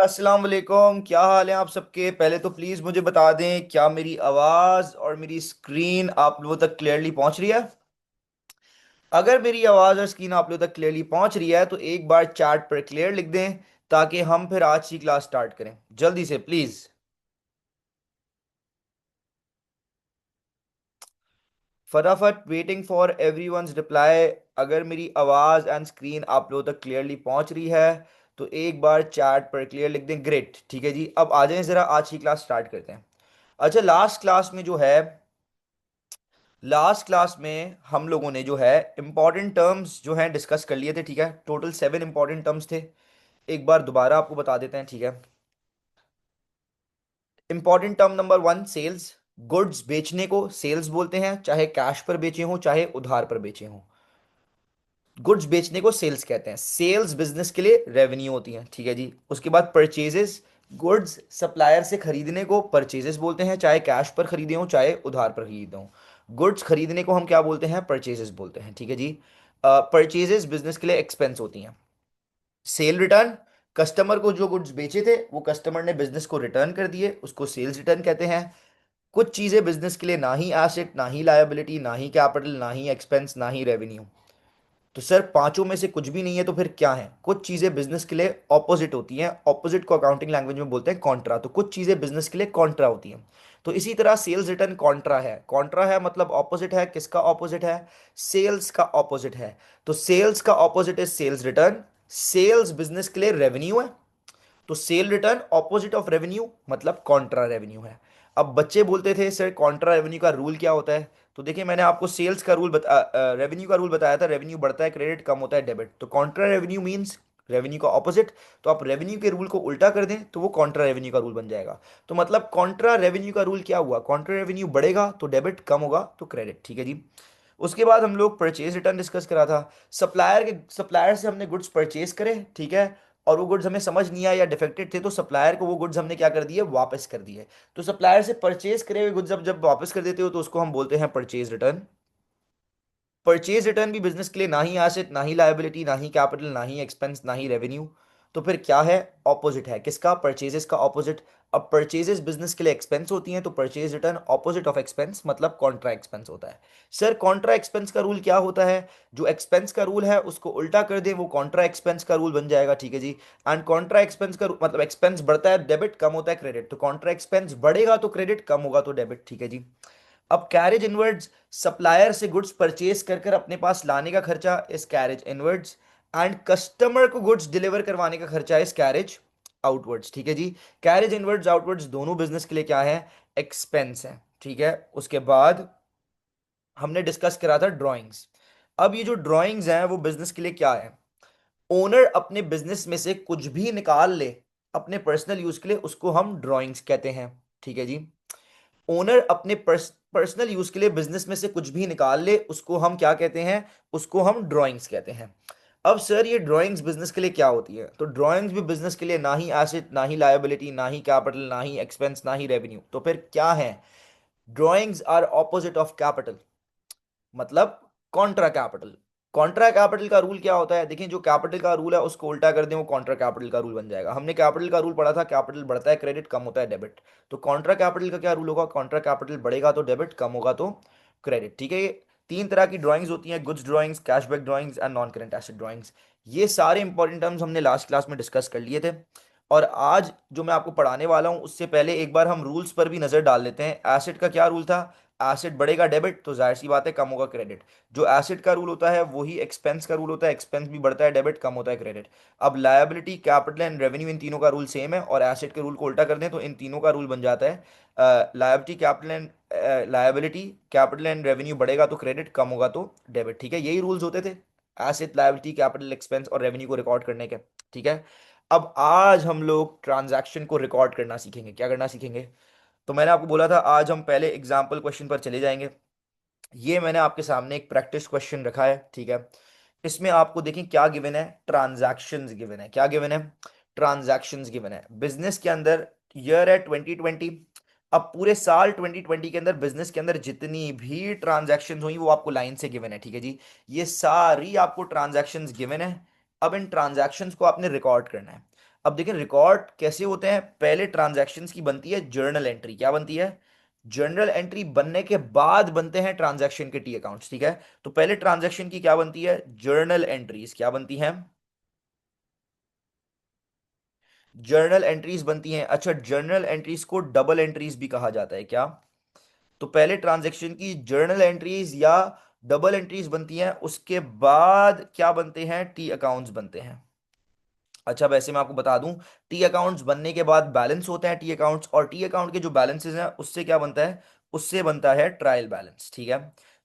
अस्सलाम वालेकुम, क्या हाल है आप सबके। पहले तो प्लीज़ मुझे बता दें, क्या मेरी आवाज़ और मेरी स्क्रीन आप लोगों तक क्लियरली पहुंच रही है। अगर मेरी आवाज़ और स्क्रीन आप लोगों तक क्लियरली पहुंच रही है तो एक बार चैट पर क्लियर लिख दें, ताकि हम फिर आज की क्लास स्टार्ट करें जल्दी से प्लीज़। फटाफट, वेटिंग फॉर एवरीवन्स रिप्लाई। अगर मेरी आवाज़ एंड स्क्रीन आप लोगों तक क्लियरली पहुंच रही है तो एक बार चैट पर क्लियर लिख दें। ग्रेट, ठीक है जी। अब आ जाएं, ज़रा आज की क्लास स्टार्ट करते हैं। अच्छा, लास्ट क्लास में जो है, लास्ट क्लास में हम लोगों ने जो है इंपॉर्टेंट टर्म्स जो हैं डिस्कस कर लिए थे, ठीक है। टोटल 7 इंपॉर्टेंट टर्म्स थे। एक बार दोबारा आपको बता देते हैं, ठीक है। Important term number 1, sales. Goods बेचने को सेल्स बोलते हैं, चाहे कैश पर बेचे हों चाहे उधार पर बेचे हों। गुड्स बेचने को सेल्स कहते हैं। सेल्स बिजनेस के लिए रेवेन्यू होती है, ठीक है जी। उसके बाद परचेजेस, गुड्स सप्लायर से खरीदने को परचेजेस बोलते हैं, चाहे कैश पर खरीदे हो चाहे उधार पर खरीदे हो। गुड्स खरीदने को हम क्या बोलते हैं, परचेजेस बोलते हैं, ठीक है जी। परचेजेस बिजनेस के लिए एक्सपेंस होती हैं। सेल रिटर्न, कस्टमर को जो गुड्स बेचे थे वो कस्टमर ने बिजनेस को रिटर्न कर दिए, उसको सेल्स रिटर्न कहते हैं। कुछ चीजें बिजनेस के लिए ना ही एसेट, ना ही लायबिलिटी, ना ही कैपिटल, ना ही एक्सपेंस, ना ही रेवेन्यू। तो सर पांचों में से कुछ भी नहीं है तो फिर क्या है। कुछ चीजें बिजनेस के लिए ऑपोजिट होती हैं, ऑपोजिट को अकाउंटिंग लैंग्वेज में बोलते हैं कॉन्ट्रा। तो कुछ चीजें बिजनेस के लिए कॉन्ट्रा होती हैं। तो इसी तरह सेल्स रिटर्न कॉन्ट्रा है। कॉन्ट्रा है मतलब ऑपोजिट है। किसका ऑपोजिट है? सेल्स का ऑपोजिट है। तो सेल्स का ऑपोजिट है सेल्स रिटर्न। सेल्स बिजनेस के लिए रेवेन्यू है, तो cell return opposite of revenue मतलब कॉन्ट्रा रेवेन्यू है। अब बच्चे बोलते थे सर कॉन्ट्रा रेवेन्यू का रूल क्या होता है। तो देखिए, मैंने आपको सेल्स का रूल रेवेन्यू का रूल बताया था। रेवेन्यू बढ़ता है क्रेडिट, कम होता है डेबिट। तो कॉन्ट्रा रेवेन्यू मींस रेवेन्यू का ऑपोजिट। तो आप रेवेन्यू के रूल को उल्टा कर दें तो वो कॉन्ट्रा रेवेन्यू का रूल बन जाएगा। तो मतलब कॉन्ट्रा रेवेन्यू का रूल क्या हुआ, कॉन्ट्रा रेवेन्यू बढ़ेगा तो डेबिट, कम होगा तो क्रेडिट, ठीक है जी। उसके बाद हम लोग परचेज रिटर्न डिस्कस करा था। सप्लायर से हमने गुड्स परचेज करे, ठीक है। और वो गुड्स हमें समझ नहीं आया या डिफेक्टेड थे, तो सप्लायर को वो गुड्स हमने क्या कर दिए, वापस कर दिए। तो सप्लायर से परचेज करे हुए गुड्स जब जब वापस कर देते हो तो उसको हम बोलते हैं परचेज रिटर्न। परचेज रिटर्न भी बिजनेस के लिए ना ही एसेट, ना ही लायबिलिटी, ना ही कैपिटल, ना ही एक्सपेंस, ना ही रेवेन्यू। तो फिर क्या है, ऑपोजिट है। किसका? परचेजेस का ऑपोजिट। अब परचेजेस बिजनेस के लिए एक्सपेंस होती हैं, तो purchase return opposite of expense मतलब कॉन्ट्रा एक्सपेंस होता है। सर कॉन्ट्रा एक्सपेंस का रूल क्या होता है? जो एक्सपेंस का रूल है उसको उल्टा कर दें, वो कॉन्ट्रा एक्सपेंस का रूल बन जाएगा, ठीक है जी। एंड कॉन्ट्रा एक्सपेंस का मतलब एक्सपेंस बढ़ता है डेबिट, कम होता है क्रेडिट। तो कॉन्ट्रा एक्सपेंस बढ़ेगा तो क्रेडिट, कम होगा तो डेबिट, ठीक है जी। अब कैरेज इनवर्ड्स, सप्लायर से गुड्स परचेज कर कर अपने पास लाने का खर्चा इस कैरेज इनवर्ड्स। एंड कस्टमर को गुड्स डिलीवर करवाने का खर्चा इस कैरेज आउटवर्ड्स, ठीक है जी। कैरेज इनवर्ड्स आउटवर्ड्स दोनों बिजनेस के लिए क्या है, एक्सपेंस है, ठीक है। उसके बाद हमने डिस्कस करा था ड्राइंग्स। अब ये जो ड्राइंग्स हैं वो बिजनेस के लिए क्या है, ओनर अपने बिजनेस में से कुछ भी निकाल ले अपने पर्सनल यूज के लिए, उसको हम ड्राइंग्स कहते हैं, ठीक है जी। ओनर अपने पर्सनल यूज के लिए बिजनेस में से कुछ भी निकाल ले उसको हम क्या कहते हैं, उसको हम ड्राइंग्स कहते हैं। अब सर ये ड्राइंग्स बिजनेस के लिए क्या होती है, तो ड्राइंग्स भी बिजनेस के लिए ना ही एसेट, ना ही लायबिलिटी, ना ही कैपिटल, ना ही एक्सपेंस, ना ही रेवेन्यू। तो फिर क्या है, drawings are opposite of capital मतलब कॉन्ट्रा कैपिटल। कॉन्ट्रा कैपिटल का रूल क्या होता है, देखिए जो कैपिटल का रूल है उसको उल्टा कर दें, वो कॉन्ट्रा कैपिटल का रूल बन जाएगा। हमने कैपिटल का रूल पढ़ा था, कैपिटल बढ़ता है क्रेडिट, कम होता है डेबिट। तो कॉन्ट्रा कैपिटल का क्या रूल होगा, कॉन्ट्रा कैपिटल बढ़ेगा तो डेबिट, कम होगा तो क्रेडिट, ठीक है। ये तीन तरह की ड्राइंग्स होती हैं, goods drawings, cashback drawings and non current asset drawings. ये सारे इंपॉर्टेंट टर्म्स हमने लास्ट क्लास में डिस्कस कर लिए थे। और आज जो मैं आपको पढ़ाने वाला हूं उससे पहले एक बार हम रूल्स पर भी नजर डाल लेते हैं। एसेट का क्या रूल था, एसेट बढ़ेगा डेबिट तो जाहिर सी बात है कम होगा क्रेडिट। जो एसेट का रूल होता है वही एक्सपेंस का रूल होता है, एक्सपेंस भी बढ़ता है डेबिट, कम होता है क्रेडिट। अब लायबिलिटी, कैपिटल एंड रेवेन्यू, इन तीनों का रूल सेम है, और एसेट के रूल को उल्टा कर दें तो इन तीनों का रूल बन जाता है liability capital and liability capital and revenue बढ़ेगा तो क्रेडिट, कम होगा तो डेबिट, ठीक है। यही रूल्स होते थे एसेट, लायबिलिटी, कैपिटल, एक्सपेंस और रेवेन्यू को रिकॉर्ड करने के, ठीक है। अब आज हम लोग ट्रांजैक्शन को रिकॉर्ड करना सीखेंगे। क्या करना सीखेंगे, तो मैंने आपको बोला था आज हम पहले एग्जाम्पल क्वेश्चन पर चले जाएंगे। ये मैंने आपके सामने एक प्रैक्टिस क्वेश्चन रखा है, ठीक है। इसमें आपको देखें क्या गिवन है, ट्रांजैक्शंस गिवन है। क्या गिवन है, ट्रांजैक्शंस गिवन है। बिजनेस के अंदर ईयर है 2020। अब पूरे साल 2020 के अंदर बिजनेस के अंदर जितनी भी ट्रांजैक्शंस हुई वो आपको लाइन से गिवन है, ठीक है जी। ये सारी आपको ट्रांजैक्शंस गिवन है। अब इन ट्रांजैक्शंस को आपने रिकॉर्ड करना है। अब देखें रिकॉर्ड कैसे होते हैं, पहले ट्रांजैक्शंस की बनती है जर्नल एंट्री, क्या बनती है, जर्नल एंट्री बनने के बाद बनते हैं ट्रांजैक्शन के टी अकाउंट्स, ठीक है। तो पहले ट्रांजैक्शन की क्या बनती है, जर्नल एंट्रीज, क्या बनती हैं, जर्नल एंट्रीज बनती हैं। अच्छा, जर्नल एंट्रीज को डबल एंट्रीज भी कहा जाता है क्या, तो पहले ट्रांजैक्शन की जर्नल एंट्रीज या डबल एंट्रीज बनती हैं, उसके बाद क्या बनते हैं, टी अकाउंट्स बनते हैं। अच्छा, वैसे मैं आपको बता दूं, टी अकाउंट्स बनने के बाद बैलेंस होते हैं टी अकाउंट्स, और टी अकाउंट के जो बैलेंसेस हैं उससे क्या बनता है, उससे बनता है ट्रायल बैलेंस, ठीक है।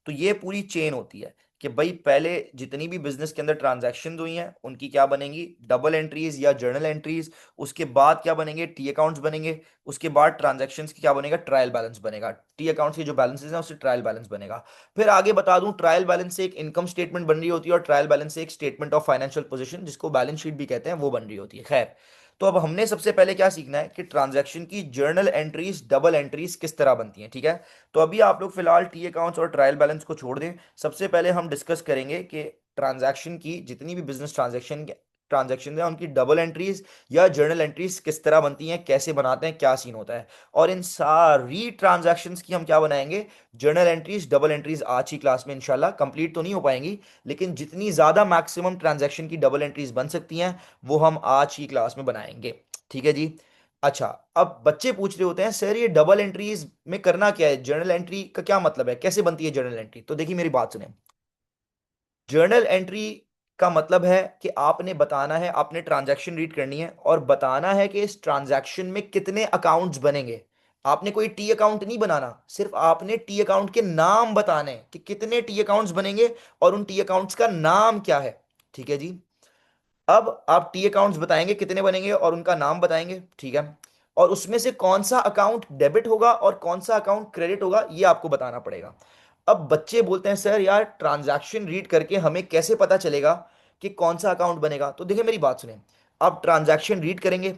तो ये पूरी चेन होती है कि भाई पहले जितनी भी बिजनेस के अंदर ट्रांजैक्शन हुई हैं उनकी क्या बनेंगी, डबल एंट्रीज या जर्नल एंट्रीज, उसके बाद क्या बनेंगे, टी अकाउंट्स बनेंगे, उसके बाद ट्रांजैक्शंस की क्या बनेगा, ट्रायल बैलेंस बनेगा, टी अकाउंट्स के जो बैलेंसेस हैं उससे ट्रायल बैलेंस बनेगा। फिर आगे बता दूं, ट्रायल बैलेंस से एक इनकम स्टेटमेंट बन रही होती है, और ट्रायल बैलेंस से एक स्टेटमेंट ऑफ फाइनेंशियल पोजीशन, जिसको बैलेंस शीट भी कहते हैं, वो बन रही होती है। खैर, तो अब हमने सबसे पहले क्या सीखना है कि ट्रांजैक्शन की जर्नल एंट्रीज डबल एंट्रीज किस तरह बनती हैं, ठीक है। तो अभी आप लोग फिलहाल टी अकाउंट्स और ट्रायल बैलेंस को छोड़ दें, सबसे पहले हम डिस्कस करेंगे कि ट्रांजैक्शन की जितनी भी बिजनेस ट्रांजैक्शन है उनकी डबल एंट्रीज या जर्नल एंट्रीज किस तरह बनती हैं, कैसे बनाते हैं, क्या सीन होता है। और इन सारी ट्रांजैक्शंस की हम क्या बनाएंगे, जर्नल एंट्रीज डबल एंट्रीज, आज की क्लास में इंशाल्लाह कंप्लीट तो नहीं हो पाएंगी, लेकिन जितनी ज्यादा मैक्सिमम ट्रांजैक्शन की डबल एंट्रीज बन सकती हैं वो हम आज की क्लास में बनाएंगे, ठीक है जी। अच्छा, अब बच्चे पूछ रहे होते हैं सर ये डबल एंट्रीज में करना क्या है, जर्नल एंट्री का क्या मतलब है, कैसे बनती है जर्नल एंट्री। तो देखिए मेरी बात सुने, जर्नल एंट्री का मतलब है कि आपने बताना है, आपने ट्रांजैक्शन रीड करनी है और बताना है कि इस ट्रांजैक्शन में कितने अकाउंट्स बनेंगे। आपने कोई टी अकाउंट नहीं बनाना, सिर्फ आपने टी अकाउंट के नाम बताने हैं कि कितने टी अकाउंट्स बनेंगे और उन टी अकाउंट्स का नाम क्या है, ठीक है जी। अब आप टी अकाउंट्स बताएंगे कितने बनेंगे और उनका नाम बताएंगे, ठीक है। और उसमें से कौन सा अकाउंट डेबिट होगा और कौन सा अकाउंट क्रेडिट होगा ये आपको बताना पड़ेगा। अब बच्चे बोलते हैं सर यार ट्रांजैक्शन रीड करके हमें कैसे पता चलेगा कि कौन सा अकाउंट बनेगा। तो देखिए मेरी बात सुने, आप ट्रांजैक्शन रीड करेंगे,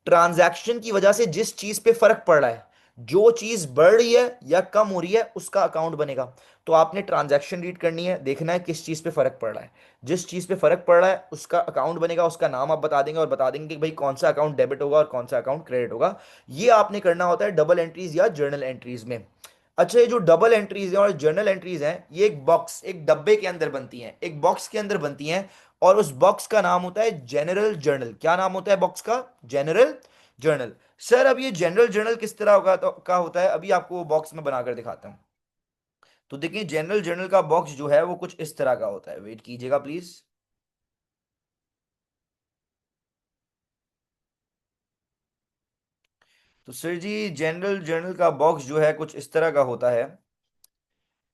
ट्रांजैक्शन की वजह से जिस चीज पे फर्क पड़ रहा है, जो चीज बढ़ रही है या कम हो रही है उसका अकाउंट बनेगा। तो आपने ट्रांजैक्शन रीड करनी है, देखना है किस चीज पे फर्क पड़ रहा है, जिस चीज पे फर्क पड़ रहा है उसका अकाउंट बनेगा, उसका नाम आप बता देंगे और बता देंगे कि भाई कौन सा अकाउंट डेबिट होगा और कौन सा अकाउंट क्रेडिट होगा। ये आपने करना होता है डबल एंट्रीज या जर्नल एंट्रीज में। अच्छा, ये जो डबल एंट्रीज हैं और जर्नल एंट्रीज हैं ये एक बॉक्स, एक डब्बे के अंदर बनती हैं, एक बॉक्स के अंदर बनती हैं, और उस बॉक्स का नाम होता है जनरल जर्नल। क्या नाम होता है बॉक्स का, जनरल जर्नल। सर अब ये जनरल जर्नल किस तरह होगा, तो का होता है, अभी आपको वो बॉक्स में बनाकर दिखाता हूँ। तो देखिए जनरल जर्नल का बॉक्स जो है वो कुछ इस तरह का होता है, वेट कीजिएगा प्लीज। तो सर जी जनरल जर्नल का बॉक्स जो है कुछ इस तरह का होता है।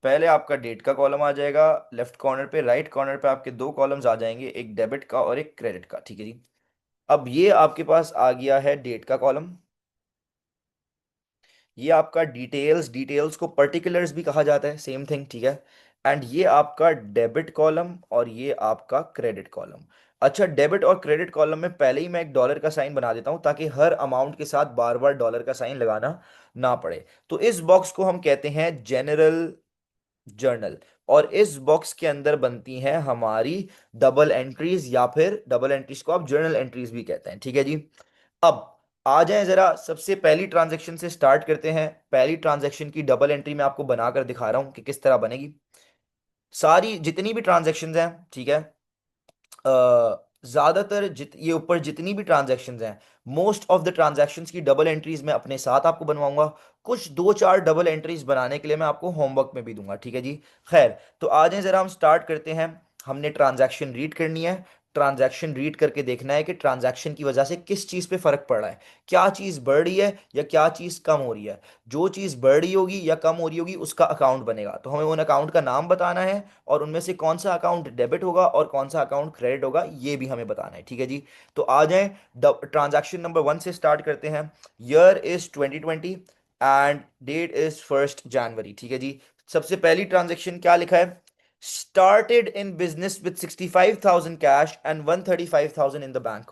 पहले आपका डेट का कॉलम आ जाएगा लेफ्ट कॉर्नर पे, राइट कॉर्नर पे आपके दो कॉलम्स आ जाएंगे, एक डेबिट का और एक क्रेडिट का, ठीक है जी। अब ये आपके पास आ गया है डेट का कॉलम, ये आपका डिटेल्स, डिटेल्स को पर्टिकुलर्स भी कहा जाता है, सेम थिंग, ठीक है। एंड ये आपका डेबिट कॉलम और ये आपका क्रेडिट कॉलम। अच्छा, डेबिट और क्रेडिट कॉलम में पहले ही मैं एक डॉलर का साइन बना देता हूं ताकि हर अमाउंट के साथ बार बार डॉलर का साइन लगाना ना पड़े। तो इस बॉक्स को हम कहते हैं जनरल जर्नल, और इस बॉक्स के अंदर बनती हैं हमारी डबल एंट्रीज, या फिर डबल एंट्रीज को आप जर्नल एंट्रीज भी कहते हैं, ठीक है जी। अब आ जाएं जरा, सबसे पहली ट्रांजैक्शन से स्टार्ट करते हैं। पहली ट्रांजैक्शन की डबल एंट्री मैं आपको बनाकर दिखा रहा हूं कि किस तरह बनेगी। सारी जितनी भी ट्रांजैक्शंस हैं, ठीक है, ज्यादातर ये ऊपर जितनी भी ट्रांजैक्शंस हैं, मोस्ट ऑफ द ट्रांजैक्शंस की डबल एंट्रीज मैं अपने साथ आपको बनवाऊंगा। कुछ दो चार डबल एंट्रीज बनाने के लिए मैं आपको होमवर्क में भी दूंगा, ठीक है जी। खैर, तो आ जाएं जरा हम स्टार्ट करते हैं। हमने ट्रांजैक्शन रीड करनी है, ट्रांजैक्शन रीड करके देखना है कि ट्रांजैक्शन की वजह से किस चीज पे फर्क पड़ रहा है, क्या चीज बढ़ रही है या क्या चीज कम हो रही है। जो चीज बढ़ रही होगी या कम हो रही होगी उसका अकाउंट बनेगा, तो हमें उन अकाउंट का नाम बताना है और उनमें से कौन सा अकाउंट डेबिट होगा और कौन सा अकाउंट क्रेडिट होगा ये भी हमें बताना है, ठीक है जी। तो आ जाएं, ट्रांजैक्शन नंबर 1 से स्टार्ट करते हैं। Year is 2020 end date is 1 January, ठीक है जी। सबसे पहली ट्रांजैक्शन क्या लिखा है, started in business with 65,000 cash and 135,000 in the bank.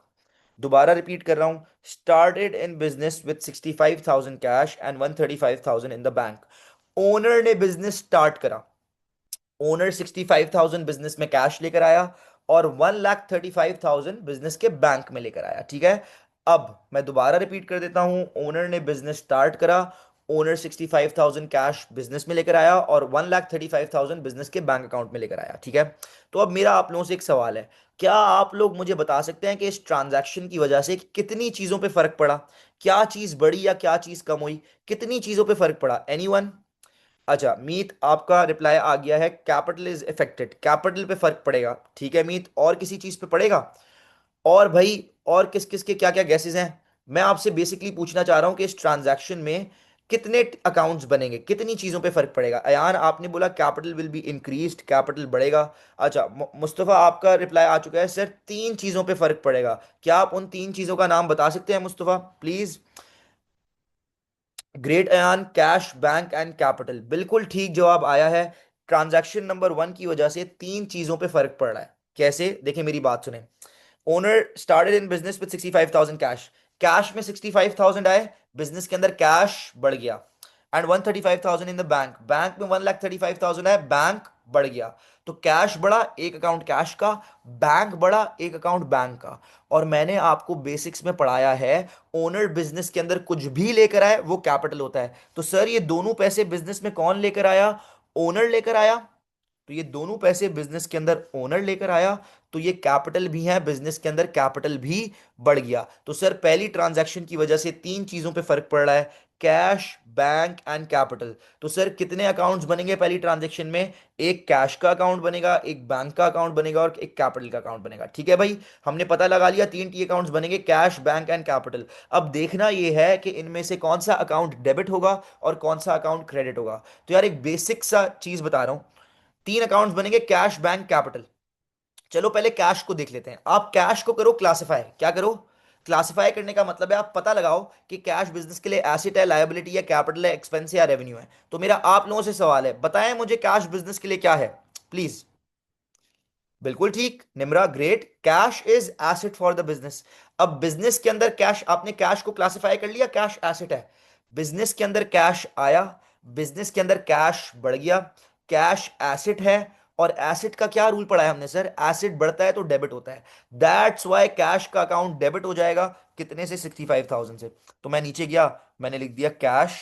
दोबारा रिपीट कर रहा हूं, started in business with 65,000 cash and 135,000 in the bank. Owner ने बिजनेस स्टार्ट करा, ओनर 65,000 बिजनेस में कैश लेकर आया, और 1,35,000 बिजनेस के बैंक में लेकर आया, ठीक है। अब मैं दोबारा रिपीट कर देता हूं, ओनर ने बिजनेस स्टार्ट करा, ओनर 65,000 कैश बिजनेस में लेकर आया और 1,35,000 बिजनेस के बैंक अकाउंट में लेकर आया, ठीक है। तो अब मेरा आप लोगों से एक सवाल है, क्या आप लोग मुझे बता सकते हैं कि इस ट्रांजैक्शन की वजह से कितनी चीजों पे फर्क पड़ा? क्या चीज बढ़ी या क्या चीज कम हुई? कितनी चीजों पे फर्क पड़ा? एनीवन? अच्छा मीत, आपका रिप्लाई आ गया है, कैपिटल इज इफेक्टेड, कैपिटल पे फर्क पड़ेगा, ठीक है मीत। और किसी चीज पे पड़ेगा? और भाई, और किस किस के क्या क्या गैसेस हैं? मैं आपसे बेसिकली पूछना चाह रहा हूं कि इस ट्रांजैक्शन में कितने अकाउंट्स बनेंगे, कितनी चीजों पे फर्क पड़ेगा? अयान आपने बोला capital will be increased, capital बढ़ेगा। अच्छा मुस्तफा, आपका रिप्लाई आ चुका है, सर 3 चीजों पे फर्क पड़ेगा। क्या आप उन 3 चीजों का नाम बता सकते हैं Mustafa please? Great Ayaan, cash, bank and capital, बिल्कुल ठीक जवाब आया है। ट्रांजैक्शन नंबर 1 की वजह से 3 चीजों पे फर्क पड़ रहा है। कैसे? देखिए मेरी बात सुने। Owner started in business with 65,000 cash, cash में 65,000 आए, बिजनेस के अंदर कैश बढ़ गया। And 135,000 in the bank, bank में 1,35,000 आए, बैंक बढ़ गया। तो कैश बढ़ा, एक अकाउंट कैश का, बैंक बढ़ा, एक अकाउंट बैंक का। और मैंने आपको बेसिक्स में पढ़ाया है, ओनर बिजनेस के अंदर कुछ भी लेकर आए वो कैपिटल होता है। तो सर ये दोनों पैसे बिजनेस में कौन लेकर आया? ओनर लेकर आया। तो ये दोनों पैसे बिजनेस के अंदर ओनर लेकर आया, तो ये कैपिटल भी है, बिजनेस के अंदर कैपिटल भी बढ़ गया। तो सर पहली ट्रांजैक्शन की वजह से 3 चीजों पे फर्क पड़ रहा है, कैश, बैंक एंड कैपिटल। तो सर कितने अकाउंट्स बनेंगे पहली ट्रांजैक्शन में? एक कैश का अकाउंट बनेगा, एक बैंक का अकाउंट बनेगा और एक कैपिटल का अकाउंट बनेगा, ठीक है भाई। हमने पता लगा लिया 3 टी अकाउंट्स बनेंगे, कैश, बैंक एंड कैपिटल। अब देखना यह है कि इनमें से कौन सा अकाउंट डेबिट होगा और कौन सा अकाउंट क्रेडिट होगा। तो यार एक बेसिक सा चीज बता रहा हूं, 3 अकाउंट्स बनेंगे, कैश, बैंक, कैपिटल। चलो पहले कैश को देख लेते हैं। आप कैश को करो क्लासिफाई, क्या करो? क्लासिफाई करने का मतलब है आप पता लगाओ कि कैश बिजनेस के लिए एसेट है, लायबिलिटी है, कैपिटल है, एक्सपेंस है या रेवेन्यू है। तो मेरा आप लोगों से सवाल है, बताएं मुझे कैश बिजनेस के लिए क्या है प्लीज? बिल्कुल ठीक Nimra, great, cash is asset for the business. अब बिजनेस के अंदर कैश, आपने कैश को क्लासिफाई कर लिया, कैश एसेट है, बिजनेस के अंदर कैश आया, बिजनेस के अंदर कैश बढ़ गया, कैश एसेट है। और एसेट का क्या रूल पढ़ा है हमने सर? एसेट बढ़ता है तो डेबिट होता है, दैट्स वाई कैश का अकाउंट डेबिट हो जाएगा। कितने से? 65,000 से। तो मैं नीचे गया, मैंने लिख दिया कैश,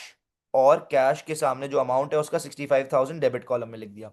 और कैश के सामने जो अमाउंट है उसका 65,000 डेबिट कॉलम में लिख दिया।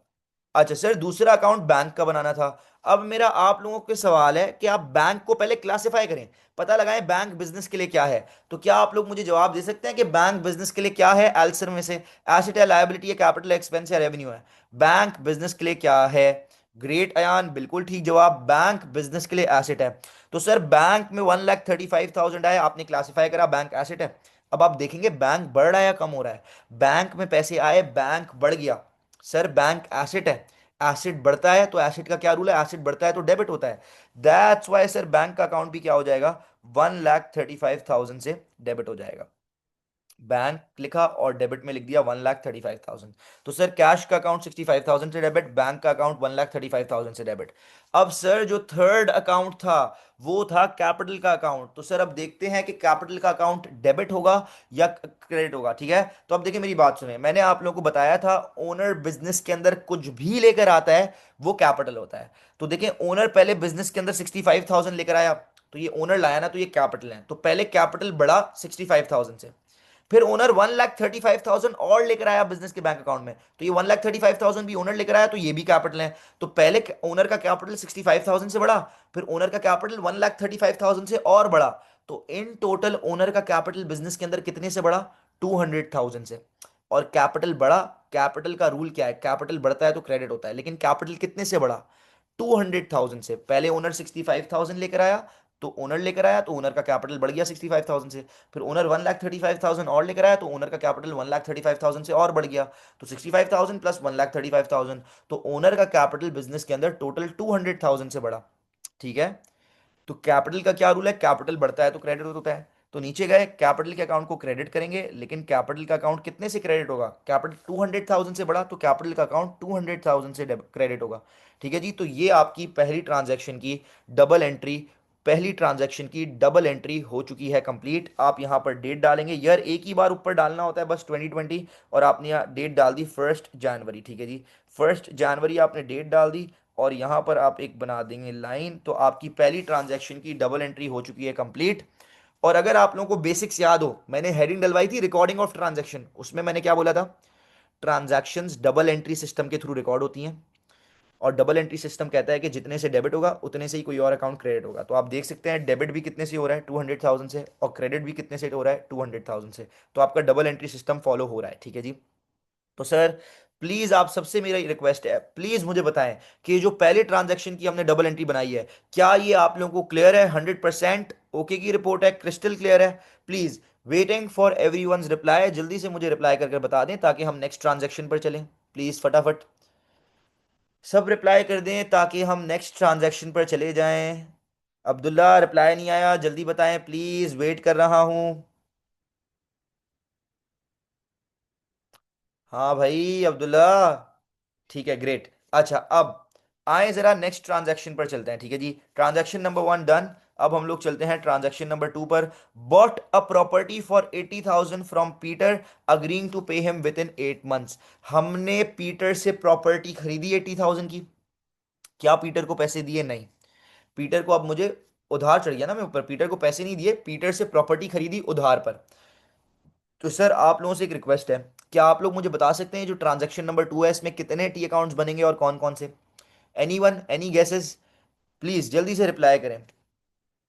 अच्छा सर दूसरा अकाउंट बैंक का बनाना था। अब मेरा आप लोगों के सवाल है कि आप बैंक को पहले क्लासिफाई करें, पता लगाएं बैंक बिजनेस के लिए क्या है। तो क्या आप लोग मुझे जवाब दे सकते हैं कि बैंक बिजनेस के लिए क्या है? आंसर में से एसेट है, लायबिलिटी है, कैपिटल, एक्सपेंस या रेवेन्यू है? बैंक बिजनेस के लिए क्या है? ग्रेट अयान, बिल्कुल ठीक जवाब, बैंक बिजनेस के लिए एसेट है। तो सर बैंक में 1,35,000 आए, आपने क्लासिफाई करा बैंक एसेट है। अब आप देखेंगे बैंक बढ़ रहा है या कम हो रहा है? बैंक में पैसे आए, बैंक बढ़ गया। सर बैंक एसेट है, एसिड बढ़ता है तो एसिड का क्या रूल है? एसिड बढ़ता है तो डेबिट होता है, दैट्स वाई सर बैंक का अकाउंट भी क्या हो जाएगा? 1,35,000 से डेबिट हो जाएगा। बैंक लिखा और डेबिट में लिख दिया 1,35,000। तो सर कैश का अकाउंट 65,000 से डेबिट, बैंक का अकाउंट 1,35,000 से डेबिट। अब सर जो थर्ड अकाउंट था वो था कैपिटल का अकाउंट। तो सर अब देखते हैं कि कैपिटल का अकाउंट डेबिट होगा या क्रेडिट होगा, ठीक है। तो अब देखिए मेरी बात सुने, मैंने आप लोगों को बताया था ओनर बिजनेस के अंदर कुछ भी लेकर आता है वो कैपिटल होता है। तो देखिए ओनर पहले बिजनेस के अंदर 65,000 लेकर आया, तो ये ओनर लाया ना, तो ये कैपिटल है। तो पहले कैपिटल बढ़ा 65,000 से, फिर ओनर 1,35,000 और लेकर आया बिजनेस के बैंक अकाउंट में, तो ये 1,35,000 भी ओनर लेकर आया, तो ये भी कैपिटल है। तो पहले ओनर का कैपिटल 65,000 से बढ़ा, फिर ओनर का कैपिटल 1,35,000 से और बढ़ा। तो इन टोटल ओनर का कैपिटल बिजनेस के अंदर कितने से बढ़ा? 200,000 से। और कैपिटल बढ़ा, कैपिटल का रूल क्या है? कैपिटल बढ़ता है तो क्रेडिट होता है, लेकिन कैपिटल कितने से बढ़ा? 200,000 से। पहले ओनर 65,000 लेकर आया, तो ओनर लेकर आया तो ओनर का कैपिटल बढ़ गया 65,000 से। फिर ओनर 1,35,000 और लेकर आया, तो ओनर का कैपिटल 1,35,000 से और बढ़ गया। तो 65,000 प्लस 1,35,000, तो ओनर का कैपिटल बिजनेस के अंदर टोटल 200,000 से बढ़ा, ठीक है। तो कैपिटल का क्या रूल है? कैपिटल बढ़ता है तो क्रेडिट होता है। तो नीचे गए, कैपिटल के अकाउंट को क्रेडिट करेंगे, लेकिन कैपिटल का अकाउंट कितने से क्रेडिट होगा? कैपिटल 200,000 से बढ़ा तो कैपिटल का अकाउंट 200,000 से क्रेडिट होगा, ठीक है जी। तो ये आपकी पहली ट्रांजैक्शन की डबल एंट्री, पहली ट्रांजैक्शन की डबल एंट्री हो चुकी है कंप्लीट। आप यहां पर डेट डालेंगे, यार एक ही बार ऊपर डालना होता है बस 2020, और आपने यहाँ डेट डाल दी 1 जनवरी, ठीक है जी। 1 जनवरी आपने डेट डाल दी, और यहाँ पर आप एक बना देंगे लाइन, तो आपकी पहली ट्रांजैक्शन की डबल एंट्री हो चुकी है कंप्लीट। और अगर आप लोगों को बेसिक्स याद हो, मैंने हेडिंग डलवाई थी रिकॉर्डिंग ऑफ ट्रांजैक्शन, उसमें मैंने क्या बोला था, ट्रांजैक्शंस डबल एंट्री सिस्टम के थ्रू रिकॉर्ड होती हैं, और डबल एंट्री सिस्टम कहता है कि जितने से डेबिट होगा उतने से ही कोई और अकाउंट क्रेडिट होगा। तो आप देख सकते हैं डेबिट भी कितने से हो रहा है, 200,000 से, और क्रेडिट भी कितने से हो रहा है, 200,000 से। तो आपका डबल एंट्री सिस्टम फॉलो हो रहा है, ठीक है जी। तो सर प्लीज आप सबसे मेरी रिक्वेस्ट है, प्लीज मुझे बताएं कि जो पहले ट्रांजैक्शन की हमने डबल एंट्री बनाई है, क्या ये आप लोगों को क्लियर है, 100% ओके की रिपोर्ट है, क्रिस्टल क्लियर है? Please, waiting for everyone's reply, जल्दी से मुझे रिप्लाई करके बता दें ताकि हम नेक्स्ट ट्रांजैक्शन पर चलें। प्लीज फटाफट सब रिप्लाई कर दें ताकि हम नेक्स्ट ट्रांजैक्शन पर चले जाएं। अब्दुल्ला रिप्लाई नहीं आया, जल्दी बताएं प्लीज, वेट कर रहा हूं। हाँ भाई अब्दुल्ला। ठीक है, ग्रेट। अच्छा, अब आए जरा नेक्स्ट ट्रांजैक्शन पर चलते हैं, ठीक है जी। Transaction number 1 done. अब हम लोग चलते हैं ट्रांजैक्शन नंबर 2 पर। Bought a property for 80,000 from Peter, agreeing to pay him within 8 months. हमने पीटर से प्रॉपर्टी खरीदी 80,000 की। क्या पीटर को पैसे दिए? नहीं। पीटर को अब मुझे उधार चढ़ गया ना, मैं ऊपर पीटर को पैसे नहीं दिए, पीटर से प्रॉपर्टी खरीदी उधार पर। तो सर आप लोगों से एक रिक्वेस्ट है, क्या आप लोग मुझे बता सकते हैं जो ट्रांजैक्शन नंबर 2 है इसमें कितने टी अकाउंट्स बनेंगे और कौन कौन से? Anyone, any guesses? प्लीज जल्दी से रिप्लाई करें।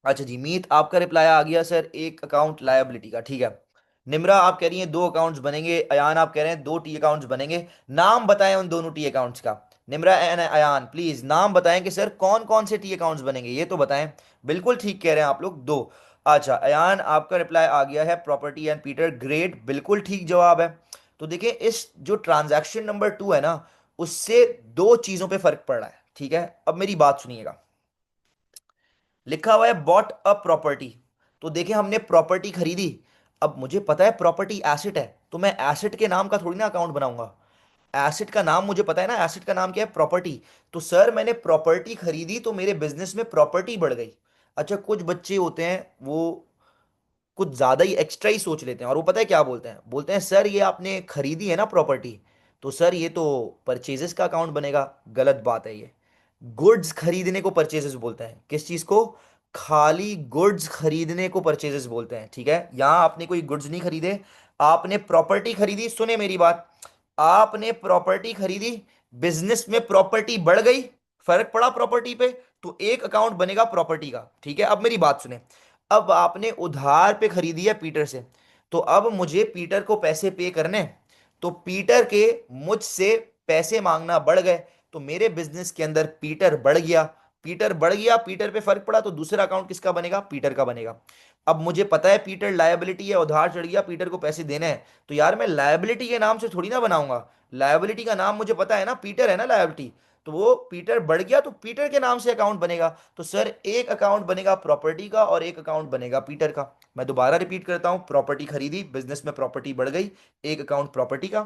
अच्छा जी, मीत आपका रिप्लाई आ गया सर, एक अकाउंट लायबिलिटी का, ठीक है। निम्रा आप कह रही हैं 2 अकाउंट्स बनेंगे, अयान आप कह रहे हैं 2 टी अकाउंट्स बनेंगे। नाम बताएं उन दोनों टी अकाउंट्स का। निम्रा एंड अयान प्लीज नाम बताएं कि सर कौन कौन से टी अकाउंट्स बनेंगे, ये तो बताएं। बिल्कुल ठीक कह रहे हैं आप लोग, दो। अच्छा अयान आपका रिप्लाई आ गया है प्रॉपर्टी एंड पीटर, ग्रेट, बिल्कुल ठीक जवाब है। तो देखिए इस जो ट्रांजैक्शन नंबर 2 है ना, उससे दो चीजों पे फर्क पड़ रहा है, ठीक है। अब मेरी बात सुनिएगा, लिखा हुआ है बॉट अ प्रॉपर्टी, तो देखिए हमने प्रॉपर्टी खरीदी। अब मुझे पता है प्रॉपर्टी एसेट है, तो मैं एसेट के नाम का थोड़ी ना अकाउंट बनाऊंगा। एसेट का नाम मुझे पता है ना, एसेट का नाम क्या है, प्रॉपर्टी। तो सर मैंने प्रॉपर्टी खरीदी तो मेरे बिजनेस में प्रॉपर्टी बढ़ गई। अच्छा कुछ बच्चे होते हैं वो कुछ ज्यादा ही एक्स्ट्रा ही सोच लेते हैं, और वो पता है क्या बोलते हैं, बोलते हैं सर ये आपने खरीदी है ना प्रॉपर्टी, तो सर ये तो परचेजेस का अकाउंट बनेगा। गलत बात है ये। गुड्स खरीदने को परचेजेस बोलते हैं, किस चीज को? खाली गुड्स खरीदने को परचेजेस बोलते हैं, ठीक है। यहां आपने कोई गुड्स नहीं खरीदे, आपने प्रॉपर्टी खरीदी। सुने मेरी बात, आपने प्रॉपर्टी खरीदी, बिजनेस में प्रॉपर्टी बढ़ गई, फर्क पड़ा प्रॉपर्टी पे, तो एक अकाउंट बनेगा प्रॉपर्टी का, ठीक है। अब मेरी बात सुने, अब आपने उधार पे खरीदी है पीटर से, तो अब मुझे पीटर को पैसे पे करने हैं। तो पीटर के मुझसे पैसे मांगना बढ़ गए, तो मेरे बिजनेस के अंदर पीटर बढ़ गया। पीटर बढ़ गया, पीटर पे फर्क पड़ा, तो दूसरा अकाउंट किसका बनेगा? पीटर का बनेगा। अब मुझे पता है पीटर लायबिलिटी है, उधार चढ़ गया, पीटर को पैसे देने हैं, तो यार मैं लायबिलिटी के नाम से थोड़ी ना बनाऊंगा। लायबिलिटी का नाम मुझे पता है ना, पीटर है ना लायबिलिटी, तो वो पीटर बढ़ गया तो पीटर के नाम से अकाउंट बनेगा। तो सर एक अकाउंट बनेगा प्रॉपर्टी का और एक अकाउंट बनेगा पीटर का। मैं दोबारा रिपीट करता हूं, प्रॉपर्टी खरीदी, बिजनेस में प्रॉपर्टी बढ़ गई, एक अकाउंट प्रॉपर्टी का।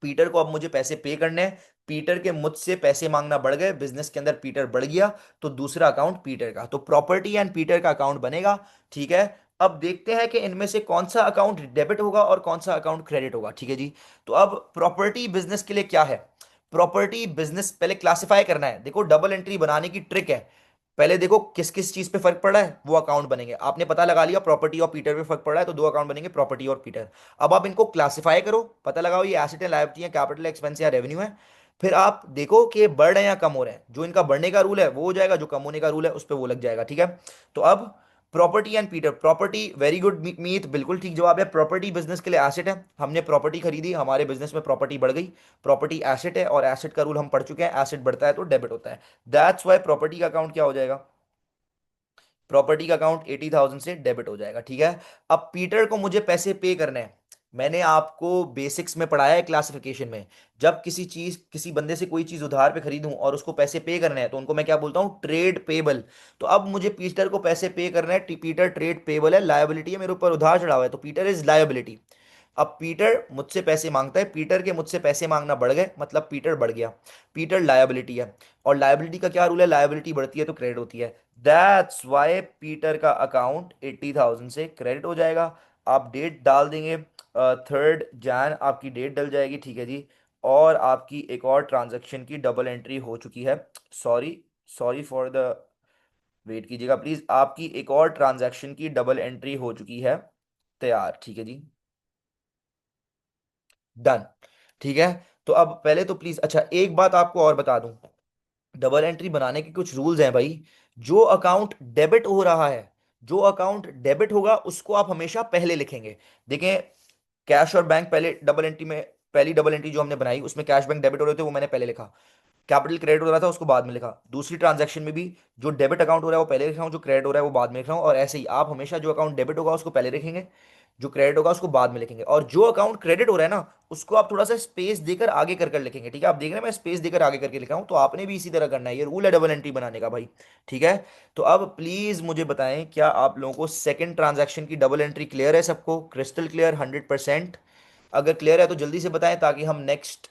पीटर को अब मुझे पैसे पे करने हैं, पीटर के मुझसे पैसे मांगना बढ़ गए, बिजनेस के अंदर पीटर बढ़ गया, तो दूसरा अकाउंट पीटर का, तो प्रॉपर्टी एंड पीटर का अकाउंट बनेगा, ठीक है। अब देखते हैं कि इनमें से कौन सा अकाउंट डेबिट होगा और कौन सा अकाउंट क्रेडिट होगा, ठीक है जी। तो अब प्रॉपर्टी बिजनेस के लिए क्या है, प्रॉपर्टी बिजनेस पहले क्लासिफाई करना है। देखो डबल एंट्री बनाने की ट्रिक है, पहले देखो किस किस चीज पे फर्क पड़ रहा है, वो अकाउंट बनेंगे। आपने पता लगा लिया प्रॉपर्टी और पीटर पे फर्क पड़ रहा है, तो दो अकाउंट बनेंगे प्रॉपर्टी और पीटर। अब आप इनको क्लासिफाई करो, पता लगाओ ये एसेट है, लायबिलिटी है, कैपिटल एक्सपेंस या रेवेन्यू है। फिर आप देखो कि ये बढ़ रहे हैं या कम हो रहे हैं, जो इनका बढ़ने का रूल है वो हो जाएगा, जो कम होने का रूल है उस पर वो लग जाएगा, ठीक है। तो अब property and Peter, property, very good Meet, बिल्कुल ठीक जवाब है। प्रॉपर्टी बिजनेस के लिए एसेट है, हमने प्रॉपर्टी खरीदी, हमारे बिजनेस में प्रॉपर्टी बढ़ गई। प्रॉपर्टी एसेट है, और एसेट का रूल हम पढ़ चुके हैं, एसेट बढ़ता है तो डेबिट होता है। दैट्स वाई प्रॉपर्टी का अकाउंट क्या हो जाएगा, प्रॉपर्टी का अकाउंट 80,000 से डेबिट हो जाएगा, ठीक है। अब पीटर को मुझे पैसे पे करने हैं, मैंने आपको बेसिक्स में पढ़ाया है क्लासिफिकेशन में, जब किसी चीज किसी बंदे से कोई चीज उधार पे खरीदूं और उसको पैसे पे करने हैं तो उनको मैं क्या बोलता हूं, ट्रेड पेबल। तो अब मुझे पीटर को पैसे पे करने हैं, पीटर ट्रेड पेबल है, लायबिलिटी है, मेरे ऊपर उधार चढ़ा हुआ है, तो पीटर इज लायबिलिटी। अब पीटर मुझसे पैसे मांगता है, पीटर के मुझसे पैसे मांगना बढ़ गए, मतलब पीटर बढ़ गया, पीटर लायबिलिटी है। और लायबिलिटी का क्या रूल है, लायबिलिटी बढ़ती है तो क्रेडिट होती है। दैट्स वाई पीटर का अकाउंट 80,000 से क्रेडिट हो जाएगा। आप डेट डाल देंगे, 3 जैन आपकी डेट डल जाएगी, ठीक है जी। और आपकी एक और ट्रांजैक्शन की डबल एंट्री हो चुकी है। Sorry, sorry for the, wait कीजिएगा प्लीज, आपकी एक और ट्रांजैक्शन की डबल एंट्री हो चुकी है। तैयार, ठीक है जी, डन। ठीक है, तो अब पहले तो प्लीज, अच्छा एक बात आपको और बता दूं, डबल एंट्री बनाने के कुछ रूल्स हैं भाई। जो अकाउंट डेबिट हो रहा है, जो अकाउंट डेबिट होगा उसको आप हमेशा पहले लिखेंगे। देखें, कैश और बैंक पहले डबल एंट्री में, पहली डबल एंट्री जो हमने बनाई उसमें कैश बैंक डेबिट हो रहे थे, वो मैंने पहले लिखा। कैपिटल क्रेडिट हो रहा था उसको बाद में लिखा। दूसरी ट्रांजैक्शन में भी जो डेबिट अकाउंट हो रहा है वो पहले लिख रहा हूँ, जो क्रेडिट हो रहा है वो बाद में लिख रहा हूँ। और ऐसे ही आप हमेशा जो अकाउंट डेबिट होगा उसको पहले लिखेंगे, जो क्रेडिट होगा उसको बाद में लिखेंगे। और जो अकाउंट क्रेडिट हो रहा है ना, उसको आप थोड़ा सा स्पेस देकर आगे कर कर लिखेंगे। ठीक है, आप देख रहे हैं मैं स्पेस देकर आगे करके लिखा हूं, तो आपने भी इसी तरह करना है, ये रूल है डबल एंट्री बनाने का भाई। ठीक है, तो अब प्लीज मुझे बताएं, क्या आप लोगों को सेकंड ट्रांजैक्शन की डबल एंट्री क्लियर है? सबको क्रिस्टल क्लियर, 100%? अगर क्लियर है तो जल्दी से बताएं ताकि हम नेक्स्ट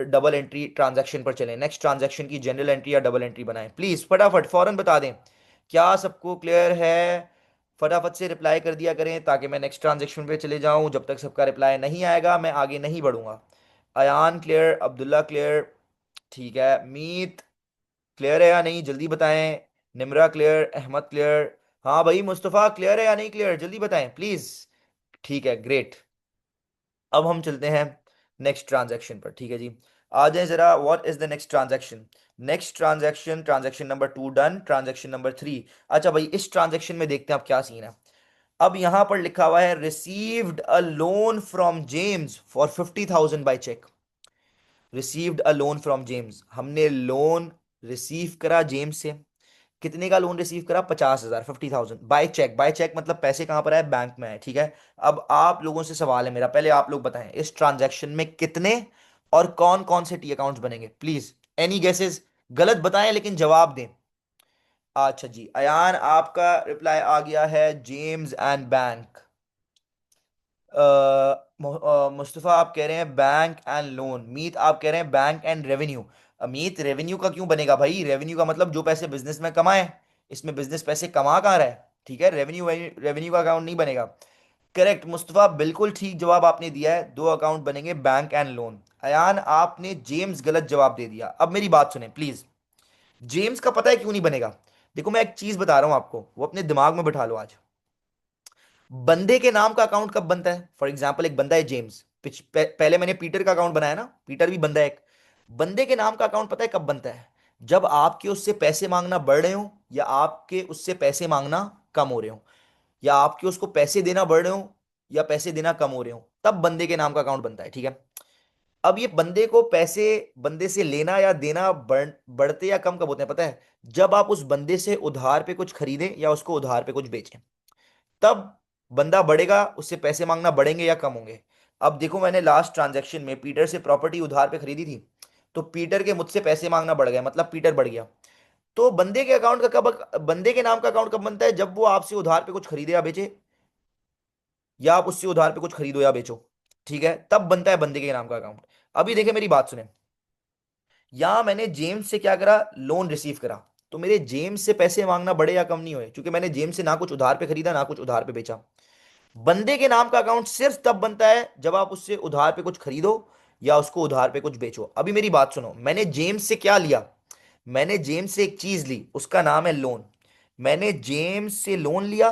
डबल एंट्री ट्रांजैक्शन पर चलें, नेक्स्ट ट्रांजैक्शन की जनरल एंट्री या डबल एंट्री बनाएं। प्लीज फटाफट फौरन बता दें, क्या सबको क्लियर है? फटाफट से रिप्लाई कर दिया करें ताकि मैं नेक्स्ट ट्रांजैक्शन पे चले जाऊं। जब तक सबका रिप्लाई नहीं आएगा मैं आगे नहीं बढ़ूंगा। अयान क्लियर, अब्दुल्ला क्लियर, ठीक है, मीत क्लियर है या नहीं जल्दी बताएं। निमरा क्लियर, अहमद क्लियर, हाँ भाई मुस्तफ़ा क्लियर है या नहीं क्लियर जल्दी बताएं प्लीज। ठीक है, ग्रेट। अब हम चलते हैं नेक्स्ट ट्रांजैक्शन पर, ठीक है जी। आ जाए जरा, what is the next transaction? Next transaction, transaction number 2 done, transaction number 3। अच्छा भाई, इस ट्रांजैक्शन में देखते हैं अब क्या सीन है। अब यहां पर लिखा हुआ है, received a loan from James for 50,000 by cheque. Received a loan from James, हमने लोन रिसीव करा जेम्स से। कितने का लोन रिसीव करा? 50,000, 50,000 बाय चेक। बाय चेक मतलब पैसे कहां पर है? बैंक में है। ठीक है, अब आप लोगों से सवाल है मेरा, पहले आप लोग बताएं इस ट्रांजैक्शन में कितने और कौन कौन से टी अकाउंट्स बनेंगे? प्लीज एनी गेसेस, गलत बताएं लेकिन जवाब दें। अच्छा जी, अयान आपका रिप्लाई आ गया है, जेम्स एंड बैंक। मुस्तफ़ा आप कह रहे हैं बैंक एंड लोन, मीत आप कह रहे हैं bank and revenue. Meet revenue का क्यों बनेगा भाई? रेवेन्यू का मतलब जो पैसे बिजनेस में कमाए, इसमें बिजनेस पैसे कमा कहाँ रहा है? ठीक है, रेवेन्यू रेवेन्यू का अकाउंट नहीं बनेगा। करेक्ट मुस्तफ़ा, बिल्कुल ठीक जवाब आपने दिया है, दो अकाउंट बनेंगे, बैंक एंड लोन। अयान आपने जेम्स गलत जवाब दे दिया। अब मेरी बात सुने प्लीज, जेम्स का पता है क्यों नहीं बनेगा? देखो मैं एक चीज बता रहा हूं आपको, वो अपने दिमाग में बिठा लो आज। बंदे के नाम का अकाउंट कब बनता है? फॉर एग्जाम्पल एक बंदा है जेम्स, पहले मैंने पीटर का अकाउंट बनाया ना, पीटर भी बंदा है एक। बंदे के नाम का अकाउंट पता है कब बनता है? जब आपके उससे पैसे मांगना बढ़ रहे हो, या आपके उससे पैसे मांगना कम हो रहे हो, या आपके उसको पैसे देना बढ़ रहे हो, या पैसे देना कम हो रहे हो, तब बंदे के नाम का अकाउंट बनता है। ठीक है, अब ये बंदे को पैसे, बंदे से लेना या देना बढ़ते या कम कब होते हैं पता है? जब आप उस बंदे से उधार पे कुछ खरीदें या उसको उधार पे कुछ बेचें, तब बंदा बढ़ेगा, उससे पैसे मांगना बढ़ेंगे या कम होंगे। अब देखो, मैंने लास्ट ट्रांजैक्शन में पीटर से प्रॉपर्टी उधार पे खरीदी थी, तो पीटर के मुझसे पैसे मांगना बढ़ गया, मतलब पीटर बढ़ गया। तो बंदे के अकाउंट का कब, बंदे के नाम का अकाउंट कब बनता है? जब वो आपसे उधार पे कुछ खरीदे या बेचे, या आप उससे उधार पे कुछ खरीदो या बेचो। ठीक है, तब बनता है बंदे के नाम का अकाउंट। अभी देखिए मेरी बात सुने, यहां मैंने जेम्स से क्या करा? लोन रिसीव करा। तो मेरे जेम्स से पैसे मांगना बड़े या कम नहीं हुए, क्योंकि मैंने जेम्स से ना कुछ उधार पे खरीदा ना कुछ उधार पे बेचा। बंदे के नाम का अकाउंट सिर्फ तब बनता है जब आप उससे उधार पे कुछ खरीदो या उसको उधार पे कुछ बेचो। अभी मेरी बात सुनो, मैंने जेम्स से क्या लिया? मैंने जेम्स से एक चीज ली, उसका नाम है लोन। मैंने जेम्स से लोन लिया,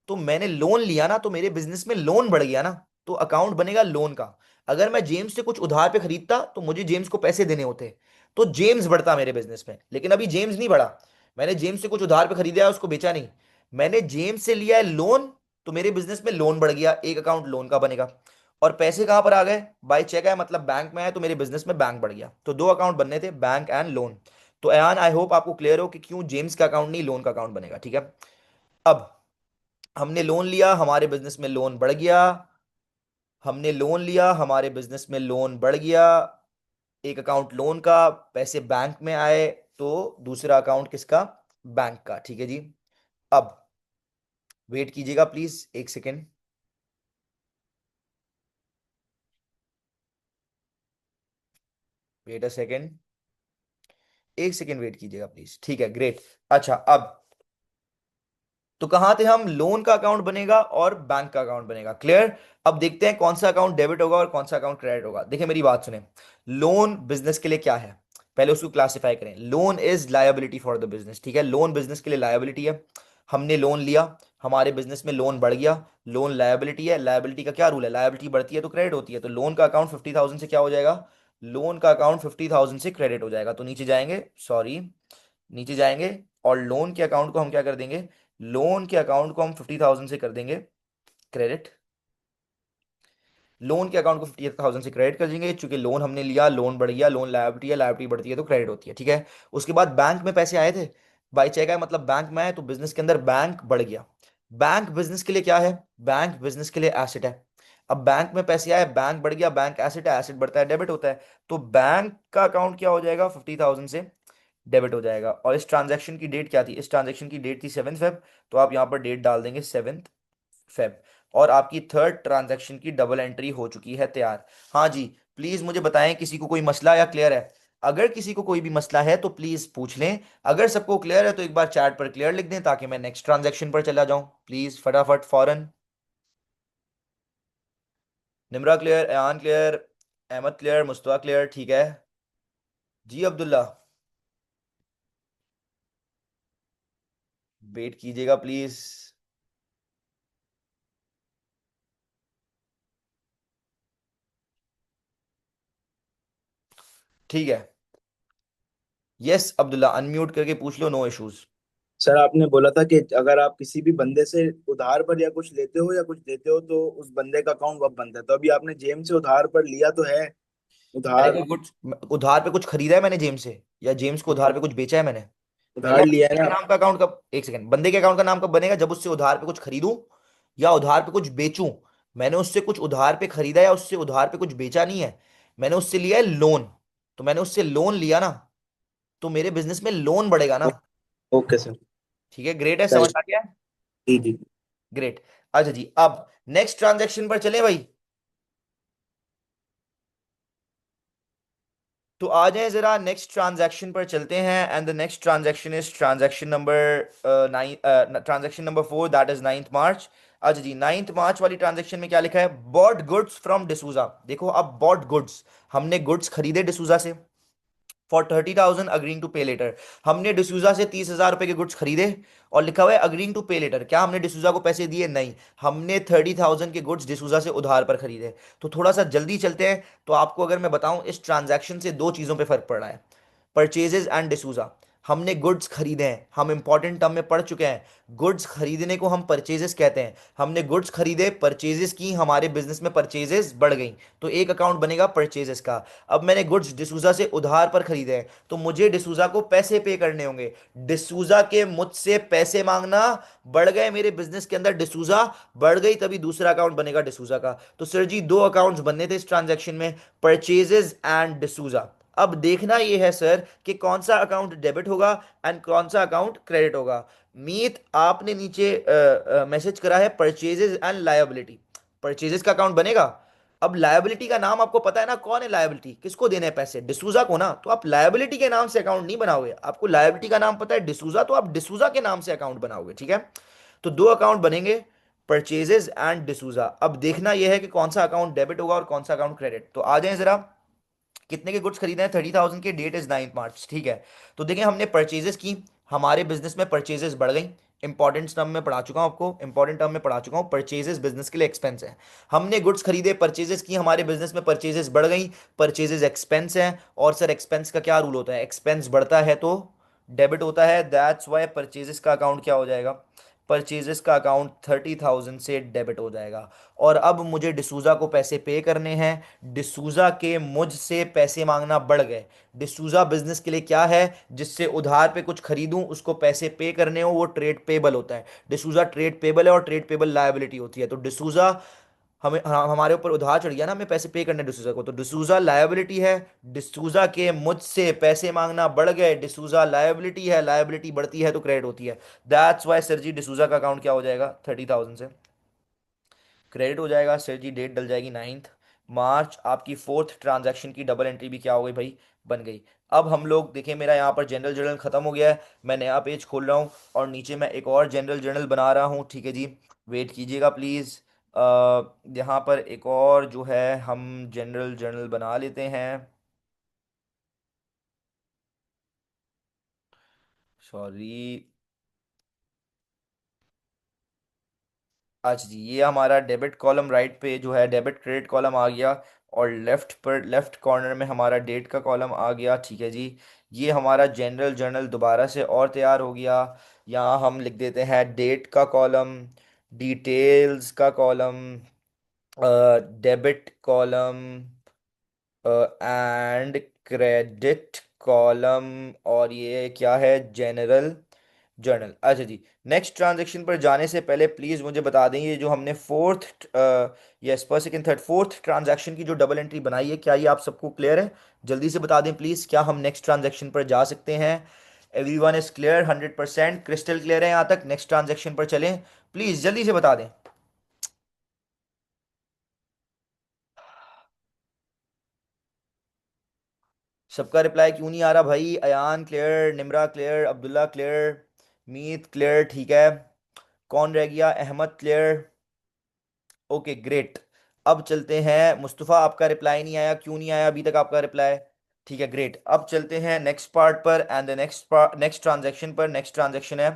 तो मैंने लोन लिया ना, तो मेरे बिजनेस में लोन बढ़ गया ना, तो अकाउंट बनेगा लोन का। अगर मैं जेम्स से कुछ उधार पे खरीदता तो मुझे जेम्स को पैसे देने होते, तो जेम्स बढ़ता मेरे बिजनेस में। लेकिन अभी जेम्स नहीं बढ़ा, मैंने जेम्स से कुछ उधार पे खरीदा है, उसको बेचा नहीं। मैंने जेम्स से लिया है लोन, तो मेरे बिजनेस में लोन बढ़ गया, एक अकाउंट लोन का बनेगा। और पैसे कहां पर आ गए? बाय चेक है, मतलब बैंक में है, तो मेरे बिजनेस में बैंक बढ़ गया। तो दो अकाउंट बनने थे, बैंक एंड लोन। तो अयान आई होप आपको क्लियर हो कि क्यों जेम्स का अकाउंट नहीं लोन का अकाउंट बनेगा। ठीक है, अब हमने लोन लिया, हमारे बिजनेस में लोन बढ़ गया। हमने लोन लिया, हमारे बिजनेस में लोन बढ़ गया, एक अकाउंट लोन का, पैसे बैंक में आए, तो दूसरा अकाउंट किसका? बैंक का। ठीक है जी, अब वेट कीजिएगा प्लीज एक सेकेंड, वेट अ सेकेंड, एक सेकेंड वेट कीजिएगा प्लीज। ठीक है, ग्रेट। अच्छा अब तो कहां थे हम? लोन का अकाउंट बनेगा और बैंक का अकाउंट बनेगा। क्लियर? अब देखते हैं कौन सा अकाउंट डेबिट होगा और कौन सा अकाउंट क्रेडिट होगा। देखिए मेरी बात सुने। लोन बिजनेस के लिए क्या है, पहले उसको क्लासिफाई करें। Loan is liability for the business, ठीक है। लोन बिजनेस के लिए लायबिलिटी है। हमने लोन लिया, हमारे बिजनेस में लोन बढ़ गया, लोन लायबिलिटी है। लायबिलिटी का क्या रूल है? लायबिलिटी बढ़ती है तो क्रेडिट होती है। तो लोन का अकाउंट 50,000 से क्या हो जाएगा? लोन का अकाउंट 50,000 से क्रेडिट हो जाएगा। तो नीचे जाएंगे, सॉरी, नीचे जाएंगे और लोन के अकाउंट को हम क्या कर देंगे? लोन के अकाउंट को हम 50,000 से कर देंगे क्रेडिट। लोन के अकाउंट को 50,000 से क्रेडिट कर देंगे, चूंकि लोन हमने लिया, लोन बढ़ गया, लोन लायबिलिटी है, लायबिलिटी बढ़ती है तो क्रेडिट होती है, ठीक है। उसके बाद बैंक में पैसे आए थे, बाई चेक आए, मतलब बैंक में आए, तो बिजनेस के अंदर बैंक बढ़ गया। बैंक बिजनेस के लिए क्या है? बैंक बिजनेस के लिए एसेट है। अब बैंक में पैसे आए, बैंक बढ़ गया, बैंक एसेट है, एसेट बढ़ता है डेबिट होता है। तो बैंक का अकाउंट क्या हो जाएगा? 50,000 से डेबिट हो जाएगा। और इस ट्रांजैक्शन की डेट क्या थी? इस ट्रांजैक्शन की डेट थी 7 फेब। तो आप यहाँ पर डेट डाल देंगे 7 फेब। और आपकी थर्ड ट्रांजैक्शन की डबल एंट्री हो चुकी है तैयार। हाँ जी। प्लीज मुझे बताएं किसी को कोई मसला या क्लियर है? अगर किसी को कोई भी मसला है तो प्लीज पूछ लें। अगर सबको क्लियर है तो एक बार चैट पर क्लियर लिख दें ताकि मैं नेक्स्ट ट्रांजैक्शन पर चला जाऊं। प्लीज फटाफट फौरन। Nimra clear, Ain clear, Ahmad clear, Mustafa clear, ठीक है। जी अब्दुल्ला, वेट कीजिएगा प्लीज। ठीक है। यस अब्दुल्ला, अनम्यूट करके पूछ लो, नो इश्यूज। सर आपने बोला था कि अगर आप किसी भी बंदे से उधार पर या कुछ लेते हो या कुछ देते हो तो उस बंदे का अकाउंट वब बनता है। तो अभी आपने जेम से उधार पर लिया तो है मैंने उधार। कोई कुछ उधार पे कुछ खरीदा है मैंने जेम्स से, या जेम्स को उधार पे कुछ बेचा है मैंने? पहले उधार आप लिया है बंदे के ना। नाम का अकाउंट कब, एक सेकंड, बंदे के अकाउंट का नाम कब बनेगा? जब उससे उधार पे कुछ खरीदूं या उधार पे कुछ बेचूं। मैंने उससे कुछ उधार पे खरीदा या उससे उधार पे कुछ बेचा नहीं है। मैंने उससे लिया है लोन। तो मैंने उससे लोन लिया ना, तो मेरे बिजनेस में लोन बढ़ेगा ना। ओ- ओके सर। ठीक है, ग्रेट है, समझ सही। आ गया। जी जी। ग्रेट। अच्छा जी, अब नेक्स्ट ट्रांजैक्शन पर चले भाई। तो आ जाए जरा नेक्स्ट ट्रांजैक्शन पर चलते हैं। And the next transaction is transaction number 9, transaction number 4, that is 9 मार्च। अच्छा जी, 9 मार्च वाली ट्रांजैक्शन में क्या लिखा है? Bought goods from D'Souza. देखो अब बॉट गुड्स, हमने गुड्स खरीदे डिसूजा से for 30,000 agreeing to pay later. हमने डिसूजा से 30,000 रुपए के गुड्स खरीदे और लिखा हुआ है अग्रीइंग टू पे लेटर। क्या हमने डिसूजा को पैसे दिए? नहीं। हमने 30,000 के गुड्स डिसूजा से उधार पर खरीदे। तो थोड़ा सा जल्दी चलते हैं। तो आपको अगर मैं बताऊं, इस ट्रांजैक्शन से दो चीजों पे फर्क पड़ रहा है। Purchases and D'Souza. हमने गुड्स खरीदे हैं, हम इंपॉर्टेंट टर्म में पढ़ चुके हैं। गुड्स खरीदने को हम परचेजेस कहते हैं। हमने गुड्स खरीदे, परचेजेस की, हमारे बिजनेस में परचेजेस बढ़ गई। तो एक अकाउंट बनेगा परचेजेस का। अब मैंने गुड्स डिसूजा से उधार पर खरीदे हैं, तो मुझे डिसूजा को पैसे पे करने होंगे। डिसूजा के मुझसे पैसे मांगना बढ़ गए, मेरे बिजनेस के अंदर डिसूजा बढ़ गई, तभी दूसरा अकाउंट बनेगा डिसूजा का। तो सर जी दो अकाउंट्स बनने थे इस ट्रांजैक्शन में, परचेजेस एंड डिसूजा। अब देखना यह है सर कि कौन सा अकाउंट डेबिट होगा एंड कौन सा अकाउंट क्रेडिट होगा। मीत आपने नीचे मैसेज करा है परचेजेस एंड लायबिलिटी। परचेजेस का अकाउंट बनेगा। अब लायबिलिटी का नाम आपको पता है ना, कौन है लायबिलिटी, किसको देने हैं पैसे? डिसूजा को ना। तो आप लायबिलिटी के नाम से अकाउंट नहीं बनाओगे। आपको लायबिलिटी का नाम पता है डिसूजा, तो आप डिसूजा के नाम से अकाउंट बनाओगे, ठीक है। तो दो अकाउंट बनेंगे, परचेजेस एंड डिसूजा। अब देखना यह है कि कौन सा अकाउंट डेबिट होगा और कौन सा अकाउंट क्रेडिट। तो आ जाए जरा। कितने के गुड्स खरीदे हैं? 30,000 के, डेट इज 9 मार्च, ठीक है। तो देखिए हमने परचेजेस की, हमारे बिजनेस में परचेजेस बढ़ गई। इंपॉर्टेंट टर्म में पढ़ा चुका हूं आपको, इंपॉर्टेंट टर्म में पढ़ा चुका हूं, परचेजेस बिजनेस के लिए एक्सपेंस है। हमने गुड्स खरीदे, परचेजेस की, हमारे बिजनेस में परचेजेस बढ़ गई, परचेजेस एक्सपेंस है। और सर एक्सपेंस का क्या रूल होता है? एक्सपेंस बढ़ता है तो डेबिट होता है, दैट्स वाई परचेजेस का अकाउंट क्या हो जाएगा? परचेजेस का अकाउंट 30,000 से डेबिट हो जाएगा। और अब मुझे डिसूजा को पैसे पे करने हैं। डिसूजा के मुझसे पैसे मांगना बढ़ गए। डिसूजा बिजनेस के लिए क्या है? जिससे उधार पे कुछ खरीदूं, उसको पैसे पे करने हो, वो ट्रेड पेबल होता है। डिसूजा ट्रेड पेबल है और ट्रेड पेबल लायबिलिटी होती है। तो डिसूजा हमारे ऊपर उधार चढ़ गया ना, हमें पैसे पे करने डिसूजा को, तो डिसूजा लायबिलिटी है। डिसूजा के मुझसे पैसे मांगना बढ़ गए, डिसूजा लायबिलिटी है, लायबिलिटी बढ़ती है तो क्रेडिट होती है। दैट्स वाई सर जी डिसूजा का अकाउंट क्या हो जाएगा? 30,000 से क्रेडिट हो जाएगा। सर जी डेट डल जाएगी 9 मार्च। आपकी फोर्थ ट्रांजैक्शन की डबल एंट्री भी क्या हो गई भाई? बन गई। अब हम लोग देखें, मेरा यहाँ पर जनरल जर्नल खत्म हो गया है, मैं नया पेज खोल रहा हूँ और नीचे मैं एक और जनरल जर्नल बना रहा हूँ, ठीक है जी। वेट कीजिएगा प्लीज़। यहाँ पर एक और जो है हम जनरल जर्नल बना लेते हैं। सॉरी। अच्छा जी, ये हमारा डेबिट कॉलम राइट पे जो है डेबिट क्रेडिट कॉलम आ गया, और लेफ्ट पर लेफ्ट कॉर्नर में हमारा डेट का कॉलम आ गया, ठीक है जी। ये हमारा जनरल जर्नल दोबारा से और तैयार हो गया। यहाँ हम लिख देते हैं डेट का कॉलम, डिटेल्स का column, debit column and credit column, और ये क्या है, जनरल जर्नल। अच्छा जी, नेक्स्ट ट्रांजैक्शन पर जाने से पहले प्लीज़ मुझे बता दें, ये जो हमने fourth, yes, first second third fourth transaction की जो डबल एंट्री बनाई है, क्या ये आप सबको क्लियर है? जल्दी से बता दें प्लीज़, क्या हम नेक्स्ट ट्रांजैक्शन पर जा सकते हैं? Everyone is clear? 100% crystal clear है यहाँ तक? नेक्स्ट ट्रांजैक्शन पर चलें, प्लीज़ जल्दी से बता दें। सबका रिप्लाई क्यों नहीं आ रहा भाई? Ayaan clear, Nimra clear, Abdullah clear, Meet clear, ठीक है। कौन रह गया? अहमद क्लियर। Okay great. अब चलते हैं, मुस्तफ़ा आपका रिप्लाई नहीं आया, क्यों नहीं आया अभी तक आपका रिप्लाई? ठीक है ग्रेट। अब चलते हैं नेक्स्ट पार्ट पर, and the next part, next transaction पर। नेक्स्ट ट्रांजैक्शन है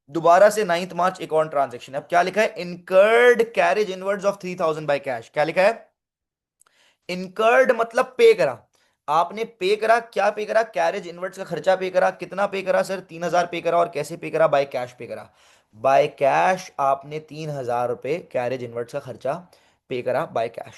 दोबारा से 9 मार्च, एक और ट्रांजैक्शन है। अब क्या लिखा है? Incurred carriage inwards of 3000 by cash. क्या लिखा है? इनकर्ड मतलब पे करा, आपने पे करा, क्या पे करा? कैरेज इनवर्ट्स का खर्चा पे करा। कितना पे करा सर? 3000 पे करा। और कैसे पे करा? बाय कैश पे करा। बाय कैश आपने 3000 रुपये कैरेज इनवर्ट्स का खर्चा पे करा बाय कैश।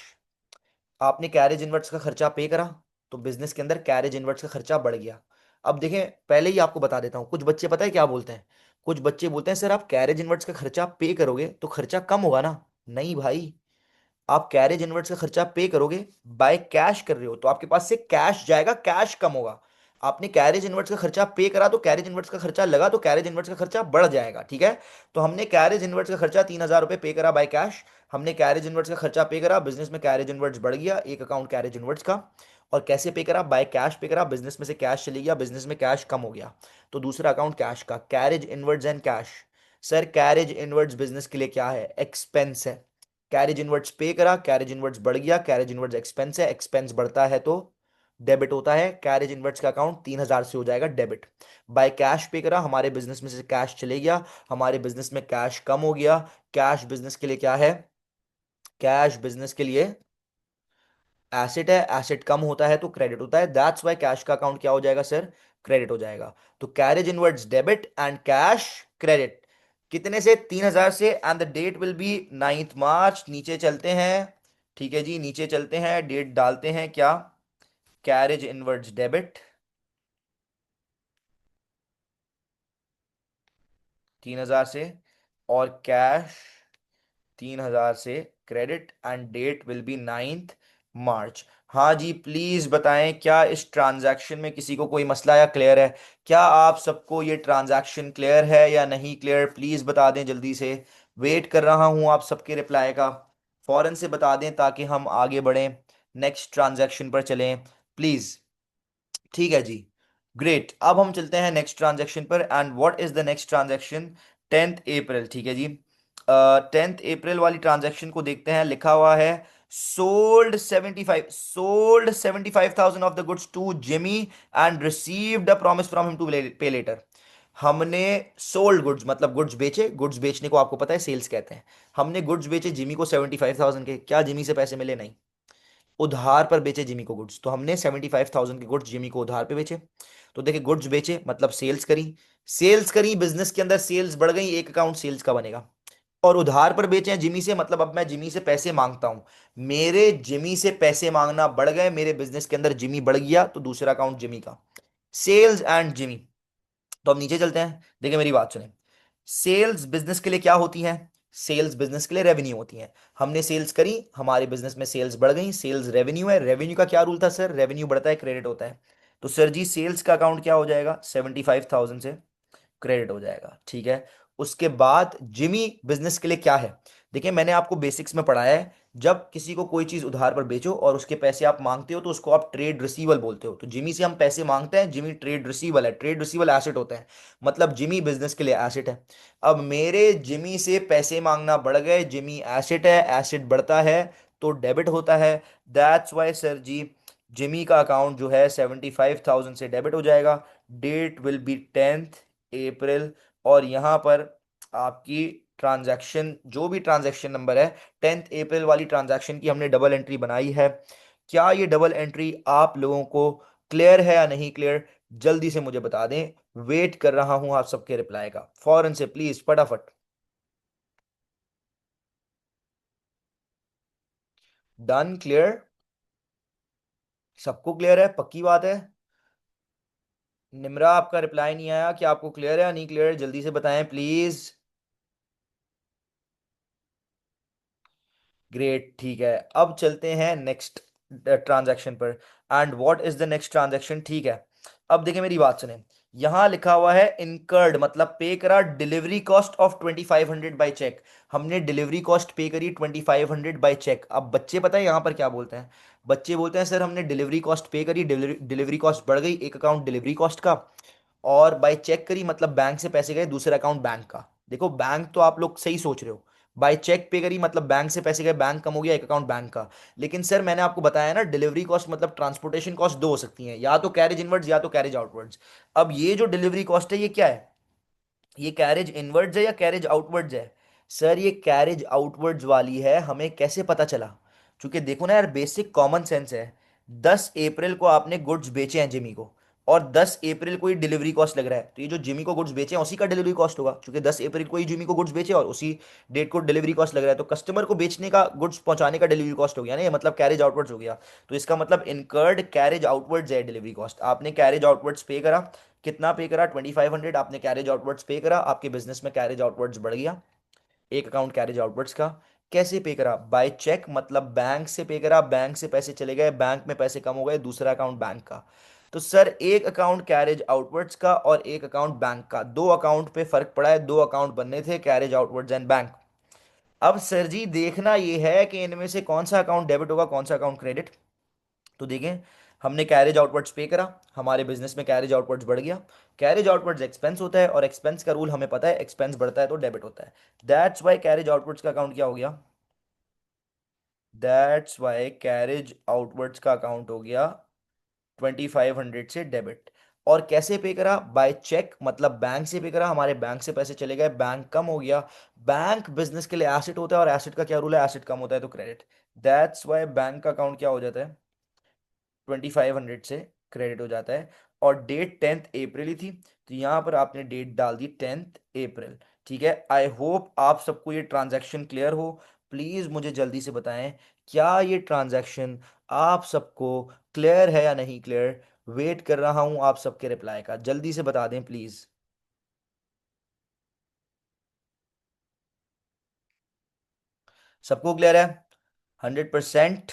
आपने कैरेज इनवर्ट्स का खर्चा पे करा, तो बिजनेस के अंदर कैरेज इनवर्ट्स का खर्चा बढ़ गया। अब देखें, पहले ही आपको बता देता हूं, कुछ बच्चे पता है क्या बोलते हैं? कुछ बच्चे बोलते हैं सर आप कैरेज इनवर्ट्स का खर्चा पे करोगे तो खर्चा कम होगा ना। नहीं भाई, आप कैरेज इनवर्ट्स का खर्चा पे करोगे, बाय कैश कर रहे हो तो आपके पास से कैश जाएगा, कैश कम होगा। आपने कैरेज इनवर्ट्स का खर्चा पे करा तो कैरेज इनवर्ट्स का खर्चा लगा, तो कैरेज इनवर्ट्स का खर्चा बढ़ जाएगा, ठीक है। तो हमने कैरेज इनवर्ट्स का खर्चा 3000 रुपये पे करा बाय कैश। हमने कैरेज इनवर्ट्स का खर्चा पे करा, बिजनेस में कैरेज इनवर्ट्स बढ़ गया, एक अकाउंट कैरेज इनवर्ट्स का। और कैसे पे करा? बाय कैश पे करा, बिजनेस में से कैश चली गया, बिजनेस में कैश कम हो गया, तो दूसरा अकाउंट कैश का, carriage inverts and cash. Sir carriage inverts business के लिए क्या है? एक्सपेंस है। कैरेज इनवर्ट्स पे करा, कैरेज इनवर्ट्स बढ़ गया, कैरेज इनवर्ट्स एक्सपेंस है, एक्सपेंस बढ़ता है तो डेबिट होता है, कैरेज इनवर्ट्स का अकाउंट 3000 से हो जाएगा डेबिट। बाय कैश पे करा, हमारे बिजनेस में से कैश चले गया, हमारे बिजनेस में कैश कम हो गया। कैश बिजनेस के लिए क्या है? कैश बिजनेस के लिए एसेट है, एसेट कम होता है तो क्रेडिट होता है, दैट्स वाई कैश का अकाउंट क्या हो जाएगा सर? क्रेडिट हो जाएगा। तो carriage inwards debit and cash credit. कितने से? 3000 से, and the date will be 9 March. नीचे चलते हैं, ठीक है जी, नीचे चलते हैं, डेट डालते हैं क्या? कैरेज इनवर्ट्स डेबिट 3000 से, और कैश 3000 से credit, and date will be 9 March. हाँ जी, प्लीज बताएं, क्या इस ट्रांजैक्शन में किसी को कोई मसला या क्लियर है? क्या आप सबको ये ट्रांजैक्शन क्लियर है या नहीं क्लियर? प्लीज बता दें जल्दी से, वेट कर रहा हूं आप सबके रिप्लाई का। फौरन से बता दें ताकि हम आगे बढ़ें, नेक्स्ट ट्रांजैक्शन पर चलें प्लीज। ठीक है जी, ग्रेट। अब हम चलते हैं नेक्स्ट ट्रांजैक्शन पर, and what is the next transaction? 10 अप्रैल, ठीक है जी। 10 अप्रैल वाली ट्रांजैक्शन को देखते हैं। लिखा हुआ है sold 75,000 of the goods to Jimmy and received a promise from him to pay later. हमने सोल्ड गुड्स मतलब गुड्स बेचे, गुड्स बेचने को आपको पता है सेल्स कहते हैं। हमने गुड्स बेचे जिमी को 75,000 के, क्या जिमी से पैसे मिले? नहीं, उधार पर बेचे जिमी को गुड्स, तो हमने 75,000 के गुड्स जिमी को उधार पे बेचे। तो देखिए, गुड्स बेचे मतलब सेल्स करी, सेल्स करी, बिजनेस के अंदर सेल्स बढ़ गई, एक अकाउंट सेल्स का बनेगा। और उधार पर बेचे हैं जिमी से, मतलब अब मैं जिमी से पैसे मांगता हूं, मेरे जिमी से पैसे मांगना बढ़ गए, मेरे बिजनेस के अंदर जिमी बढ़ गया, तो दूसरा अकाउंट जिमी का, सेल्स एंड जिमी। तो अब नीचे चलते हैं, देखिए मेरी बात सुने। सेल्स बिजनेस के लिए क्या होती है? सेल्स बिजनेस के लिए रेवेन्यू होती है। हमने सेल्स करी, हमारे बिजनेस में सेल्स बढ़ गई, सेल्स रेवेन्यू है। रेवेन्यू का क्या रूल था सर? रेवेन्यू बढ़ता है क्रेडिट होता है। तो सर जी, सेल्स का अकाउंट क्या हो जाएगा? 75,000 से क्रेडिट हो जाएगा, ठीक है। उसके बाद जिमी बिजनेस के लिए क्या है? देखिए मैंने आपको बेसिक्स में पढ़ाया है, जब किसी को कोई चीज उधार पर बेचो और उसके पैसे आप मांगते हो तो उसको आप ट्रेड रिसीवल बोलते हो। तो जिमी से हम पैसे मांगते हैं, जिमी ट्रेड रिसीवल है, ट्रेड रिसीवल एसेट होता है, मतलब जिमी बिजनेस के लिए एसेट है। अब मेरे जिमी से पैसे मांगना बढ़ गए, जिमी एसेट है, एसेट बढ़ता है तो डेबिट होता है। That's why sir ji, Jimmy का अकाउंट जो है 75,000 से डेबिट हो जाएगा। Date will be 10th April. और यहाँ पर आपकी ट्रांजैक्शन, जो भी ट्रांजैक्शन नंबर है, 10th अप्रैल वाली ट्रांजैक्शन की हमने डबल एंट्री बनाई है। क्या ये डबल एंट्री आप लोगों को क्लियर है या नहीं क्लियर? जल्दी से मुझे बता दें, वेट कर रहा हूं आप सबके रिप्लाई का, फौरन से प्लीज फटाफट। डन, क्लियर, सबको क्लियर है, पक्की बात है? निम्रा आपका रिप्लाई नहीं आया कि आपको क्लियर है या नहीं क्लियर, जल्दी से बताएं प्लीज। ग्रेट, ठीक है। अब चलते हैं नेक्स्ट ट्रांजैक्शन पर। And what is the next transaction? ठीक है, अब देखिए मेरी बात सुने। यहां लिखा हुआ है इनकर्ड, मतलब पे करा delivery cost of 2500 by cheque. हमने डिलीवरी कॉस्ट पे करी 2500 बाय चेक। अब बच्चे पता है यहां पर क्या बोलते हैं? बच्चे बोलते हैं सर हमने डिलीवरी कॉस्ट पे करी, डिलीवरी कॉस्ट बढ़ गई, एक अकाउंट डिलीवरी कॉस्ट का, और बाय चेक करी मतलब बैंक से पैसे गए दूसरे अकाउंट बैंक का। देखो बैंक तो आप लोग सही सोच रहे हो, बाय चेक पे करी मतलब बैंक से पैसे गए, बैंक कम हो गया, एक अकाउंट बैंक का। लेकिन सर मैंने आपको बताया ना, डिलीवरी कॉस्ट मतलब ट्रांसपोर्टेशन कॉस्ट दो हो सकती हैं, या तो कैरेज इनवर्ड्स या तो कैरेज आउटवर्ड्स। अब ये जो डिलीवरी कॉस्ट है ये क्या है? ये कैरेज इनवर्ड्स है या कैरेज आउटवर्ड्स है? सर ये कैरेज आउटवर्ड्स वाली है। हमें कैसे पता चला? क्योंकि देखो ना यार, बेसिक कॉमन सेंस है। 10 अप्रैल को आपने गुड्स बेचे हैं जिमी को, और 10 अप्रैल को ही डिलीवरी कॉस्ट लग रहा है, तो ये जो जिमी को गुड्स बेचे हैं उसी का डिलीवरी कॉस्ट होगा, क्योंकि 10 अप्रैल को ही जिमी को गुड्स बेचे और उसी डेट को डिलीवरी कॉस्ट लग रहा है, तो कस्टमर को बेचने का, गुड्स पहुंचाने का डिलीवरी कॉस्ट हो गया ना ये, मतलब कैरेज आउटवर्ड्स हो गया। तो इसका मतलब इनकर्ड कैरेज आउटवर्ड्स है डिलीवरी कॉस्ट। आपने कैरेज आउटवर्ड्स पे करा, कितना पे करा? 2500 आपने कैरेज आउटवर्ड्स पे करा, आपके बिजनेस में कैरेज आउटवर्ड्स बढ़ गया, एक अकाउंट कैरेज आउटवर्ड्स का। कैसे पे करा? बाय चेक, मतलब बैंक से पे करा, बैंक से पैसे चले गए, बैंक में पैसे कम हो गए, दूसरा अकाउंट बैंक का। तो सर एक अकाउंट कैरेज आउटवर्ड्स का और एक अकाउंट बैंक का, दो अकाउंट पे फर्क पड़ा है, दो अकाउंट बनने थे, कैरेज आउटवर्ड्स एंड बैंक। अब सर जी देखना ये है कि इनमें से कौन सा अकाउंट डेबिट होगा, कौन सा अकाउंट क्रेडिट। तो देखें, हमने कैरेज आउटवर्ड्स पे करा, हमारे बिजनेस में कैरेज आउटवर्ड्स बढ़ गया। कैरेज आउटवर्ड्स एक्सपेंस होता है, और एक्सपेंस का रूल हमें पता है, एक्सपेंस बढ़ता है तो डेबिट होता है। दैट्स वाई कैरेज आउटवर्ड्स का अकाउंट क्या हो गया? दैट्स वाई कैरेज आउटवर्ड्स का अकाउंट हो गया 2500 से डेबिट। और कैसे पे करा? बाय चेक, मतलब बैंक से पे करा, हमारे बैंक से पैसे चले गए, बैंक कम हो गया। बैंक बिजनेस के लिए एसेट होता है, और एसेट का क्या रूल है? एसेट कम होता है तो क्रेडिट। दैट्स वाई बैंक का अकाउंट क्या हो जाता है? 2500 से क्रेडिट हो जाता है। और डेट 10th अप्रैल ही थी, तो यहाँ पर आपने डेट डाल दी 10th अप्रैल। ठीक है, आई होप आप सबको ये ट्रांजैक्शन क्लियर हो। प्लीज मुझे जल्दी से बताएं, क्या ये ट्रांजैक्शन आप सबको क्लियर है या नहीं क्लियर? वेट कर रहा हूं आप सबके रिप्लाई का, जल्दी से बता दें प्लीज। सबको क्लियर है? 100%?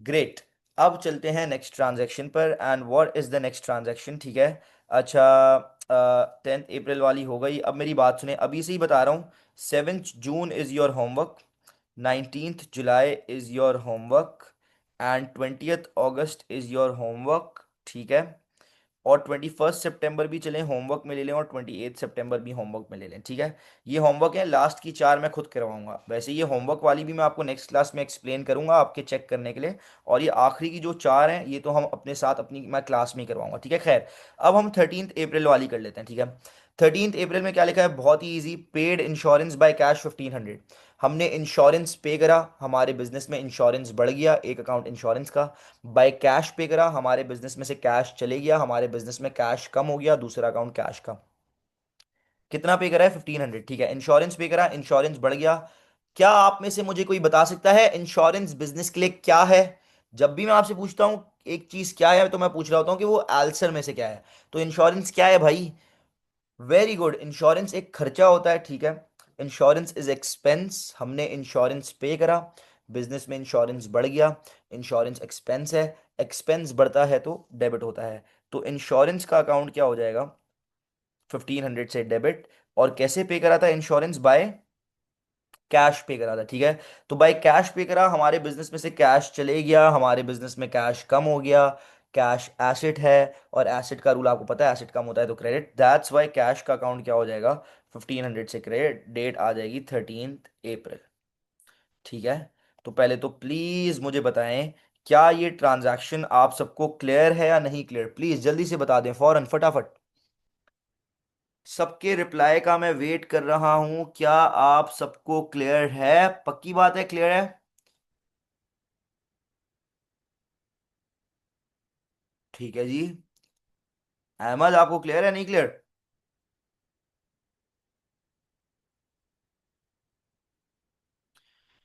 ग्रेट। अब चलते हैं नेक्स्ट ट्रांजैक्शन पर। And what is the next transaction? ठीक है, अच्छा, 10th अप्रैल वाली हो गई। अब मेरी बात सुने, अभी से ही बता रहा हूँ। 7th June is your homework, 19th July is your homework, and 20th August is your homework. ठीक है, और 21st सितंबर भी चलें होमवर्क में ले लें, और 28th सितंबर भी होमवर्क में ले लें। ठीक है, ये होमवर्क है, लास्ट की चार मैं खुद करवाऊंगा। वैसे ये होमवर्क वाली भी मैं आपको नेक्स्ट क्लास में एक्सप्लेन करूंगा आपके चेक करने के लिए। और ये आखिरी की जो चार हैं ये तो हम अपने साथ अपनी मैं क्लास में ही करवाऊंगा। ठीक है, खैर अब हम 13th अप्रैल वाली कर लेते हैं। ठीक है, 13th अप्रैल में क्या लिखा है? बहुत ही easy, paid insurance by cash 1500। हमने इंश्योरेंस पे करा, हमारे बिजनेस में इंश्योरेंस बढ़ गया, एक अकाउंट इंश्योरेंस का। बाय कैश पे करा, हमारे बिजनेस में से कैश चले गया, हमारे बिजनेस में कैश कम हो गया, दूसरा अकाउंट कैश का। कितना पे करा है? 1500। ठीक है, इंश्योरेंस पे करा, इंश्योरेंस बढ़ गया। क्या आप में से मुझे कोई बता सकता है इंश्योरेंस बिजनेस के लिए क्या है? जब भी मैं आपसे पूछता हूं एक चीज क्या है, तो मैं पूछ रहा होता हूं कि वो आंसर में से क्या है। तो इंश्योरेंस क्या है भाई? वेरी गुड, इंश्योरेंस एक खर्चा होता है। ठीक है, इंश्योरेंस इज एक्सपेंस, हमने इंश्योरेंस पे करा, बिजनेस में इंश्योरेंस बढ़ गया, इंश्योरेंस एक्सपेंस है, एक्सपेंस बढ़ता है तो डेबिट होता है। तो इंश्योरेंस का अकाउंट क्या हो जाएगा? 1500 से डेबिट। और कैसे पे करा था इंश्योरेंस? बाय कैश पे करा था, ठीक है। तो भाई कैश पे करा, हमारे बिजनेस में से कैश चले गया, हमारे बिजनेस में कैश कम हो गया। कैश एसेट है, और एसेट का रूल आपको पता है, एसेट कम होता है तो क्रेडिट, दैट्स वाई कैश का अकाउंट क्या हो जाएगा, 1500 से क्रेडिट, डेट आ जाएगी 13 अप्रैल। ठीक है। तो पहले तो प्लीज मुझे बताएं, क्या ये ट्रांजैक्शन आप सबको क्लियर है या नहीं क्लियर, प्लीज जल्दी से बता दें फौरन फटाफट। सबके रिप्लाई का मैं वेट कर रहा हूं, क्या आप सबको क्लियर है, पक्की बात है क्लियर है। ठीक है जी। अहमद आपको क्लियर है नहीं क्लियर।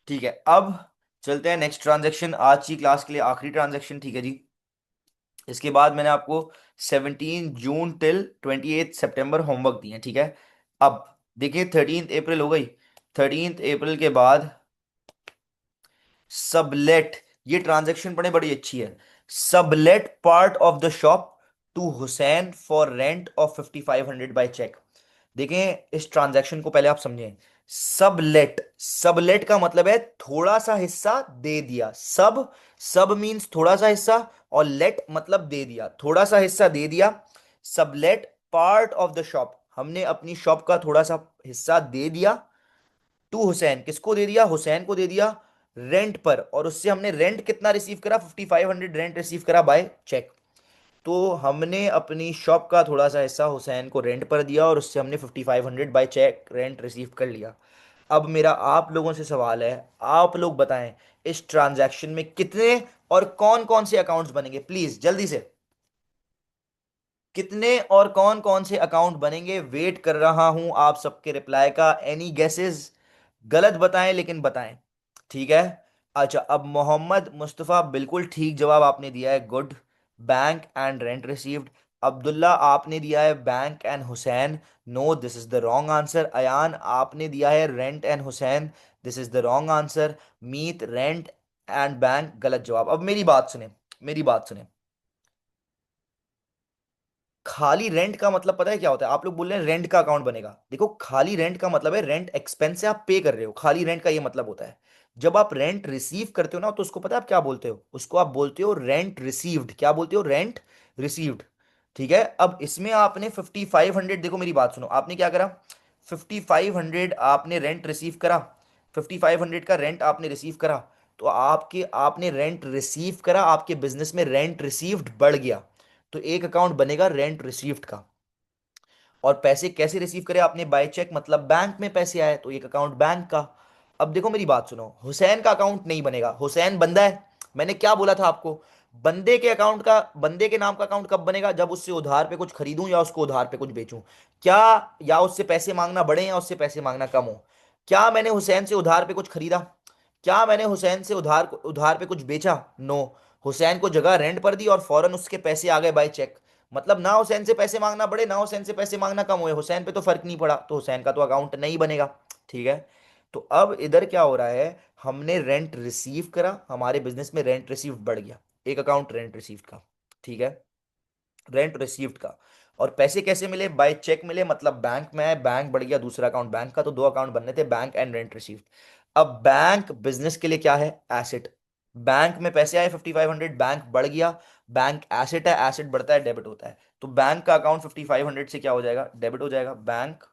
ठीक है, अब चलते हैं नेक्स्ट ट्रांजैक्शन, आज की क्लास के लिए आखिरी ट्रांजैक्शन, ठीक है जी। इसके बाद मैंने आपको 17 जून टिल 28 सितंबर होमवर्क दिए हैं, ठीक है। अब देखिए 13 अप्रैल हो गई, 13 अप्रैल के बाद सबलेट, ये ट्रांजैक्शन पढ़े, बड़ी अच्छी है। Sublet part of the shop to Hussain for rent of 5500 by cheque. देखें इस ट्रांजैक्शन को पहले आप समझें। सबलेट, सबलेट का मतलब है थोड़ा सा हिस्सा दे दिया, सब, सब मींस थोड़ा सा हिस्सा, और लेट मतलब दे दिया, थोड़ा सा हिस्सा दे दिया। Sublet part of the shop, हमने अपनी शॉप का थोड़ा सा हिस्सा दे दिया, टू हुसैन, किसको दे दिया, हुसैन को दे दिया, रेंट पर, और उससे हमने रेंट कितना रिसीव करा, 5500 रेंट रिसीव करा बाय चेक। तो हमने अपनी शॉप का थोड़ा सा हिस्सा हुसैन को रेंट पर दिया, और उससे हमने 5500 बाय चेक रेंट रिसीव कर लिया। अब मेरा आप लोगों से सवाल है, आप लोग बताएं इस ट्रांजैक्शन में कितने और कौन कौन से अकाउंट्स बनेंगे, प्लीज जल्दी से। कितने और कौन कौन से अकाउंट बनेंगे, वेट कर रहा हूं आप सबके रिप्लाई का, एनी गेसेस, गलत बताएं लेकिन बताएं। ठीक है। अच्छा, अब मोहम्मद मुस्तफ़ा बिल्कुल ठीक जवाब आपने दिया है, good, bank and rent received. Abdullah आपने दिया है bank and Hussain, no this is the wrong answer. Ayaan आपने दिया है rent and Hussain, this is the wrong answer. Meet rent and bank, गलत जवाब। अब मेरी बात सुने, मेरी बात सुने। खाली रेंट का मतलब पता है क्या होता है, आप लोग बोल रहे हैं रेंट का अकाउंट बनेगा, देखो खाली रेंट का मतलब है रेंट एक्सपेंस से आप पे कर रहे हो, खाली रेंट का ये मतलब होता है। जब आप रेंट रिसीव करते हो ना, तो उसको पता है आप क्या बोलते हो, उसको आप बोलते हो रेंट रिसीव्ड, क्या बोलते हो, रेंट रिसीव्ड। ठीक है। अब इसमें आपने 5500, देखो मेरी बात सुनो, आपने क्या करा, 5500 आपने रेंट रिसीव करा, 5500 का रेंट आपने रिसीव करा, तो आपके आपने रेंट रिसीव करा, आपके बिजनेस में रेंट रिसीव्ड बढ़ गया, तो एक अकाउंट बनेगा रेंट रिसीव्ड का। और पैसे कैसे रिसीव करे आपने, बाय चेक, मतलब बैंक में पैसे आए, तो एक अकाउंट बैंक का। अब देखो मेरी बात सुनो, हुसैन का अकाउंट नहीं बनेगा, हुसैन बंदा है, मैंने क्या बोला था आपको, बंदे के अकाउंट का, बंदे के नाम का अकाउंट कब बनेगा, जब उससे उधार पे कुछ खरीदूं या उसको उधार पे कुछ बेचूं, क्या, या उससे पैसे मांगना बढ़े या उससे पैसे मांगना कम हो। क्या मैंने हुसैन से उधार पे कुछ खरीदा, क्या मैंने हुसैन से उधार उधार पे कुछ बेचा, नो। हुसैन को जगह रेंट पर दी और फौरन उसके पैसे आ गए बाय चेक, मतलब ना हुसैन से पैसे मांगना बढ़े ना हुसैन से पैसे मांगना कम हुए, हुसैन पे तो फर्क नहीं पड़ा, तो हुसैन का तो अकाउंट नहीं बनेगा। ठीक है। तो अब इधर क्या हो रहा है, हमने रेंट रिसीव करा, हमारे बिजनेस में रेंट रिसीव बढ़ गया, एक अकाउंट रेंट रिसीव का। ठीक है। रेंट रिसीव्ड का। और पैसे कैसे मिले, बाय चेक मिले, मतलब बैंक में है, बैंक बढ़ गया, दूसरा अकाउंट बैंक का, तो दो अकाउंट बनने थे, बैंक एंड रेंट रिसीव्ड। अब बैंक बिजनेस के लिए क्या है, एसेट। बैंक में पैसे आए 5500, बैंक बढ़ गया, बैंक एसेट है, एसेट बढ़ता है डेबिट होता है, तो बैंक का अकाउंट 5500 से क्या हो जाएगा, डेबिट हो जाएगा, बैंक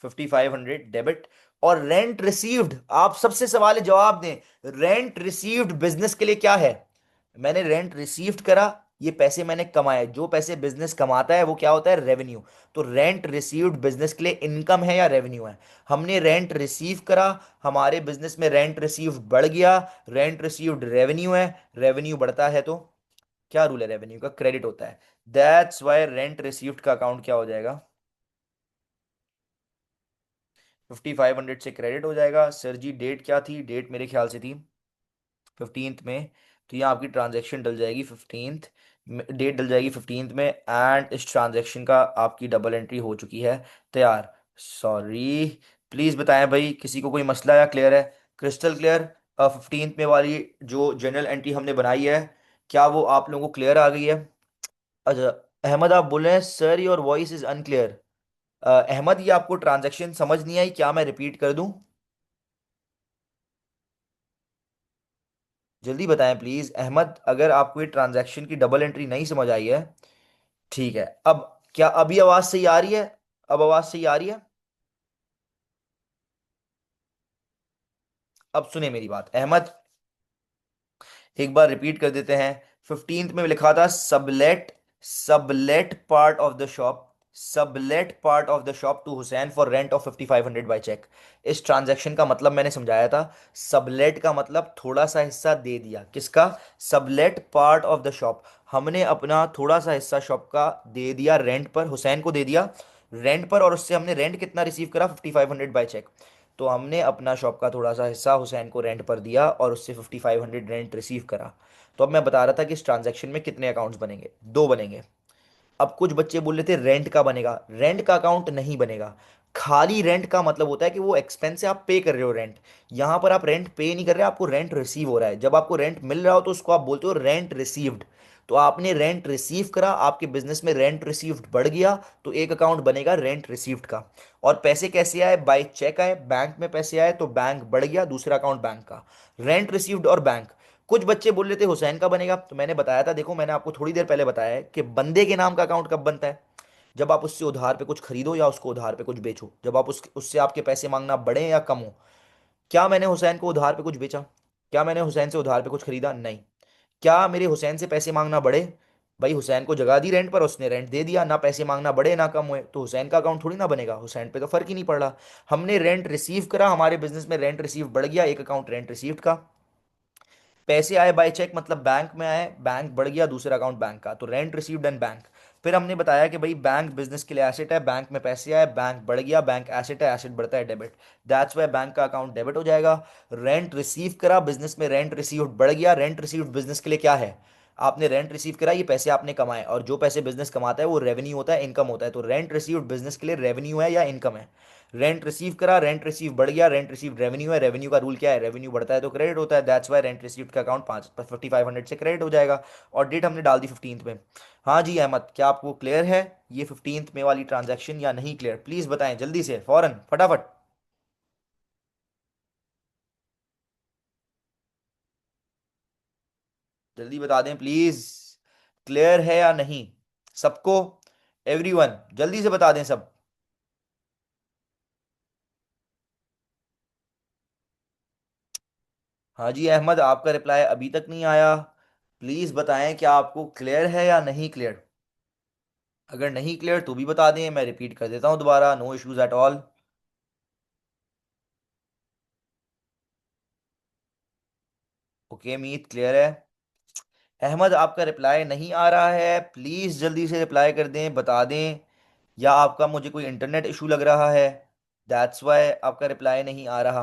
5500 डेबिट। और रेंट रिसीव्ड, आप सबसे सवाल है जवाब दें, रेंट रिसीव्ड बिजनेस के लिए क्या है, मैंने रेंट रिसीव्ड करा, ये पैसे मैंने कमाए, जो पैसे बिजनेस कमाता है वो क्या होता है, रेवेन्यू। तो रेंट रिसीव्ड बिजनेस के लिए इनकम है या रेवेन्यू है, हमने रेंट रिसीव करा, हमारे बिजनेस में रेंट रिसीव्ड बढ़ गया, रेंट रिसीव्ड रेवेन्यू है, रेवेन्यू बढ़ता है तो क्या रूल है, रेवेन्यू का क्रेडिट होता है, दैट्स वाई रेंट रिसीव्ड का अकाउंट क्या हो जाएगा, 5500 से क्रेडिट हो जाएगा। सर जी डेट क्या थी, डेट मेरे ख्याल से थी 15th में, तो यहाँ आपकी ट्रांजैक्शन डल जाएगी 15th, डेट डल जाएगी 15th में, एंड इस ट्रांजैक्शन का आपकी डबल एंट्री हो चुकी है तैयार। सॉरी, प्लीज़ बताएं भाई किसी को कोई मसला या क्लियर है, क्रिस्टल क्लियर। 15th में वाली जो जनरल एंट्री हमने बनाई है, क्या वो आप लोगों को क्लियर आ गई है। अच्छा, अहमद आप बोल रहे हैं sir your voice is unclear, Ahmed, ये आपको ट्रांजैक्शन समझ नहीं आई क्या? मैं रिपीट कर दूं? जल्दी बताएं प्लीज अहमद, अगर आपको ये ट्रांजैक्शन की डबल एंट्री नहीं समझ आई है। ठीक है, अब क्या अभी आवाज सही आ रही है? अब आवाज सही आ रही है? अब सुने मेरी बात अहमद, एक बार रिपीट कर देते हैं। 15th में लिखा था sublet, sublet part of the shop, sublet part of the shop to Hussain for rent of 5500 by cheque. इस ट्रांजैक्शन का मतलब मैंने समझाया था। सबलेट का मतलब थोड़ा सा हिस्सा दे दिया, किसका? Sublet part of the shop, हमने अपना थोड़ा सा हिस्सा शॉप का दे दिया रेंट पर, हुसैन को दे दिया रेंट पर, और उससे हमने रेंट कितना रिसीव करा? 5500 बाय चेक। तो हमने अपना शॉप का थोड़ा सा हिस्सा हुसैन को रेंट पर दिया और उससे 5500 रेंट रिसीव करा। तो अब मैं बता रहा था कि इस ट्रांजैक्शन में कितने अकाउंट्स बनेंगे? दो बनेंगे। अब कुछ बच्चे बोल रहे थे रेंट का बनेगा, रेंट का अकाउंट नहीं बनेगा। खाली रेंट का मतलब होता है कि वो एक्सपेंस है, आप पे कर रहे हो रेंट। यहां पर आप रेंट पे नहीं कर रहे, आपको रेंट रिसीव हो रहा है। जब आपको रेंट मिल रहा हो तो उसको आप बोलते हो रेंट रिसीव्ड। तो आपने रेंट रिसीव करा, आपके बिजनेस में रेंट रिसीव्ड बढ़ गया, तो एक अकाउंट बनेगा रेंट रिसीव्ड का। और पैसे कैसे आए? बाय चेक आए, बैंक में पैसे आए तो बैंक बढ़ गया, दूसरा अकाउंट बैंक का। रेंट रिसीव्ड और बैंक। कुछ बच्चे बोल रहे थे हुसैन का बनेगा, तो मैंने बताया था, देखो मैंने आपको थोड़ी देर पहले बताया है कि बंदे के नाम का अकाउंट कब बनता है? जब आप उससे उधार पे कुछ खरीदो या उसको उधार पे कुछ बेचो, जब आप उससे आपके पैसे मांगना बढ़े या कम हो। क्या मैंने हुसैन को उधार पे कुछ बेचा? क्या मैंने हुसैन से उधार पे कुछ खरीदा? नहीं। क्या मेरे हुसैन से पैसे मांगना बढ़े? भाई हुसैन को जगह दी रेंट पर, उसने रेंट दे दिया, ना पैसे मांगना बढ़े ना कम हुए, तो हुसैन का अकाउंट थोड़ी ना बनेगा, हुसैन पे तो फर्क ही नहीं पड़ रहा। हमने रेंट रिसीव करा, हमारे बिजनेस में रेंट रिसीव बढ़ गया, एक अकाउंट रेंट रिसीव्ड का। पैसे आए बाय चेक मतलब बैंक में आए, बैंक बढ़ गया, दूसरा अकाउंट बैंक का, तो रेंट रिसीव्ड एंड बैंक। फिर हमने बताया कि भाई बैंक बिजनेस के लिए एसेट है, बैंक में पैसे आए, बैंक बढ़ गया, बैंक एसेट है, एसेट बढ़ता है, डेबिट। दैट्स वाई बैंक का अकाउंट डेबिट हो जाएगा। रेंट रिसीव करा, बिजनेस में रेंट रिसीव्ड बढ़ गया, रेंट रिसीव्ड बिजनेस के लिए क्या है? आपने रेंट रिसीव करा, ये पैसे आपने कमाए, और जो पैसे बिजनेस कमाता है वो रेवेन्यू होता है, इनकम होता है। तो रेंट रिसीव्ड बिजनेस के लिए रेवेन्यू है या इनकम है? रेंट रिसीव करा, रेंट रिसीव बढ़ गया, रेंट रिसीव रेवेन्यू है, रेवेन्यू का रूल क्या है? रेवेन्यू बढ़ता है तो क्रेडिट होता है, दैट्स वाई रेंट रिसीव्ड का अकाउंट 5500 से क्रेडिट हो जाएगा। और डेट हमने डाल दी 15th में। हाँ जी अहमद, क्या आपको क्लियर है ये 15th में वाली ट्रांजैक्शन या नहीं क्लियर? प्लीज बताएं जल्दी से, फौरन, फटाफट। जल्दी बता दें प्लीज, क्लियर है या नहीं सबको? एवरीवन जल्दी से बता दें सब। हाँ जी अहमद, आपका रिप्लाई अभी तक नहीं आया। प्लीज बताएं क्या आपको क्लियर है या नहीं क्लियर? अगर नहीं क्लियर तो भी बता दें, मैं रिपीट कर देता हूं दोबारा, no issues at all. Okay Meet, clear है। अहमद, आपका रिप्लाई नहीं आ रहा है, प्लीज जल्दी से रिप्लाई कर दें, बता दें। या आपका मुझे कोई इंटरनेट इशू लग रहा है, दैट्स वाई आपका रिप्लाई नहीं आ रहा।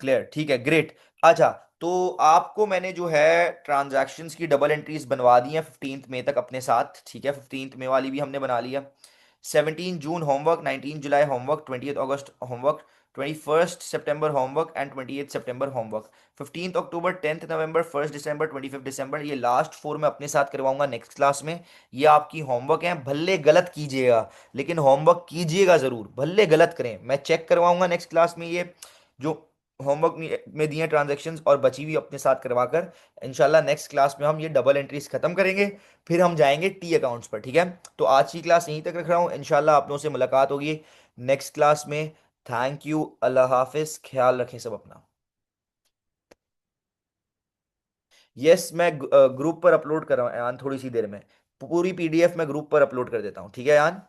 क्लियर, ठीक है, ग्रेट। अच्छा, तो आपको मैंने जो है ट्रांजैक्शंस की डबल एंट्रीज बनवा दी हैं 15th मई तक अपने साथ, ठीक है? 15th मई वाली भी हमने बना लिया। 17 जून होमवर्क, 19 जुलाई होमवर्क, 20th अगस्त होमवर्क, 21st सितंबर होमवर्क एंड 28th सितंबर होमवर्क, 15th अक्टूबर, 10th नवंबर, 1st दिसंबर, 25th दिसंबर, ये लास्ट फोर मैं अपने साथ करवाऊंगा नेक्स्ट क्लास में। ये आपकी होमवर्क है, भले गलत कीजिएगा, लेकिन होमवर्क कीजिएगा जरूर, भले गलत करें, मैं चेक करवाऊंगा नेक्स्ट क्लास में ये जो होमवर्क में दिए ट्रांजेक्शन्स और बची हुई अपने साथ करवाकर। इंशाल्लाह नेक्स्ट क्लास में हम ये डबल एंट्रीज खत्म करेंगे, फिर हम जाएंगे टी अकाउंट्स पर, ठीक है? तो आज की क्लास यहीं तक रख रहा हूँ, इंशाल्लाह आप लोगों से मुलाकात होगी नेक्स्ट क्लास में। थैंक यू, अल्लाह हाफिज, ख्याल रखें सब अपना। यस, मैं ग्रुप पर अपलोड कर रहा हूँ यान, थोड़ी सी देर में पूरी पीडीएफ मैं ग्रुप पर अपलोड कर देता हूँ, ठीक है यान?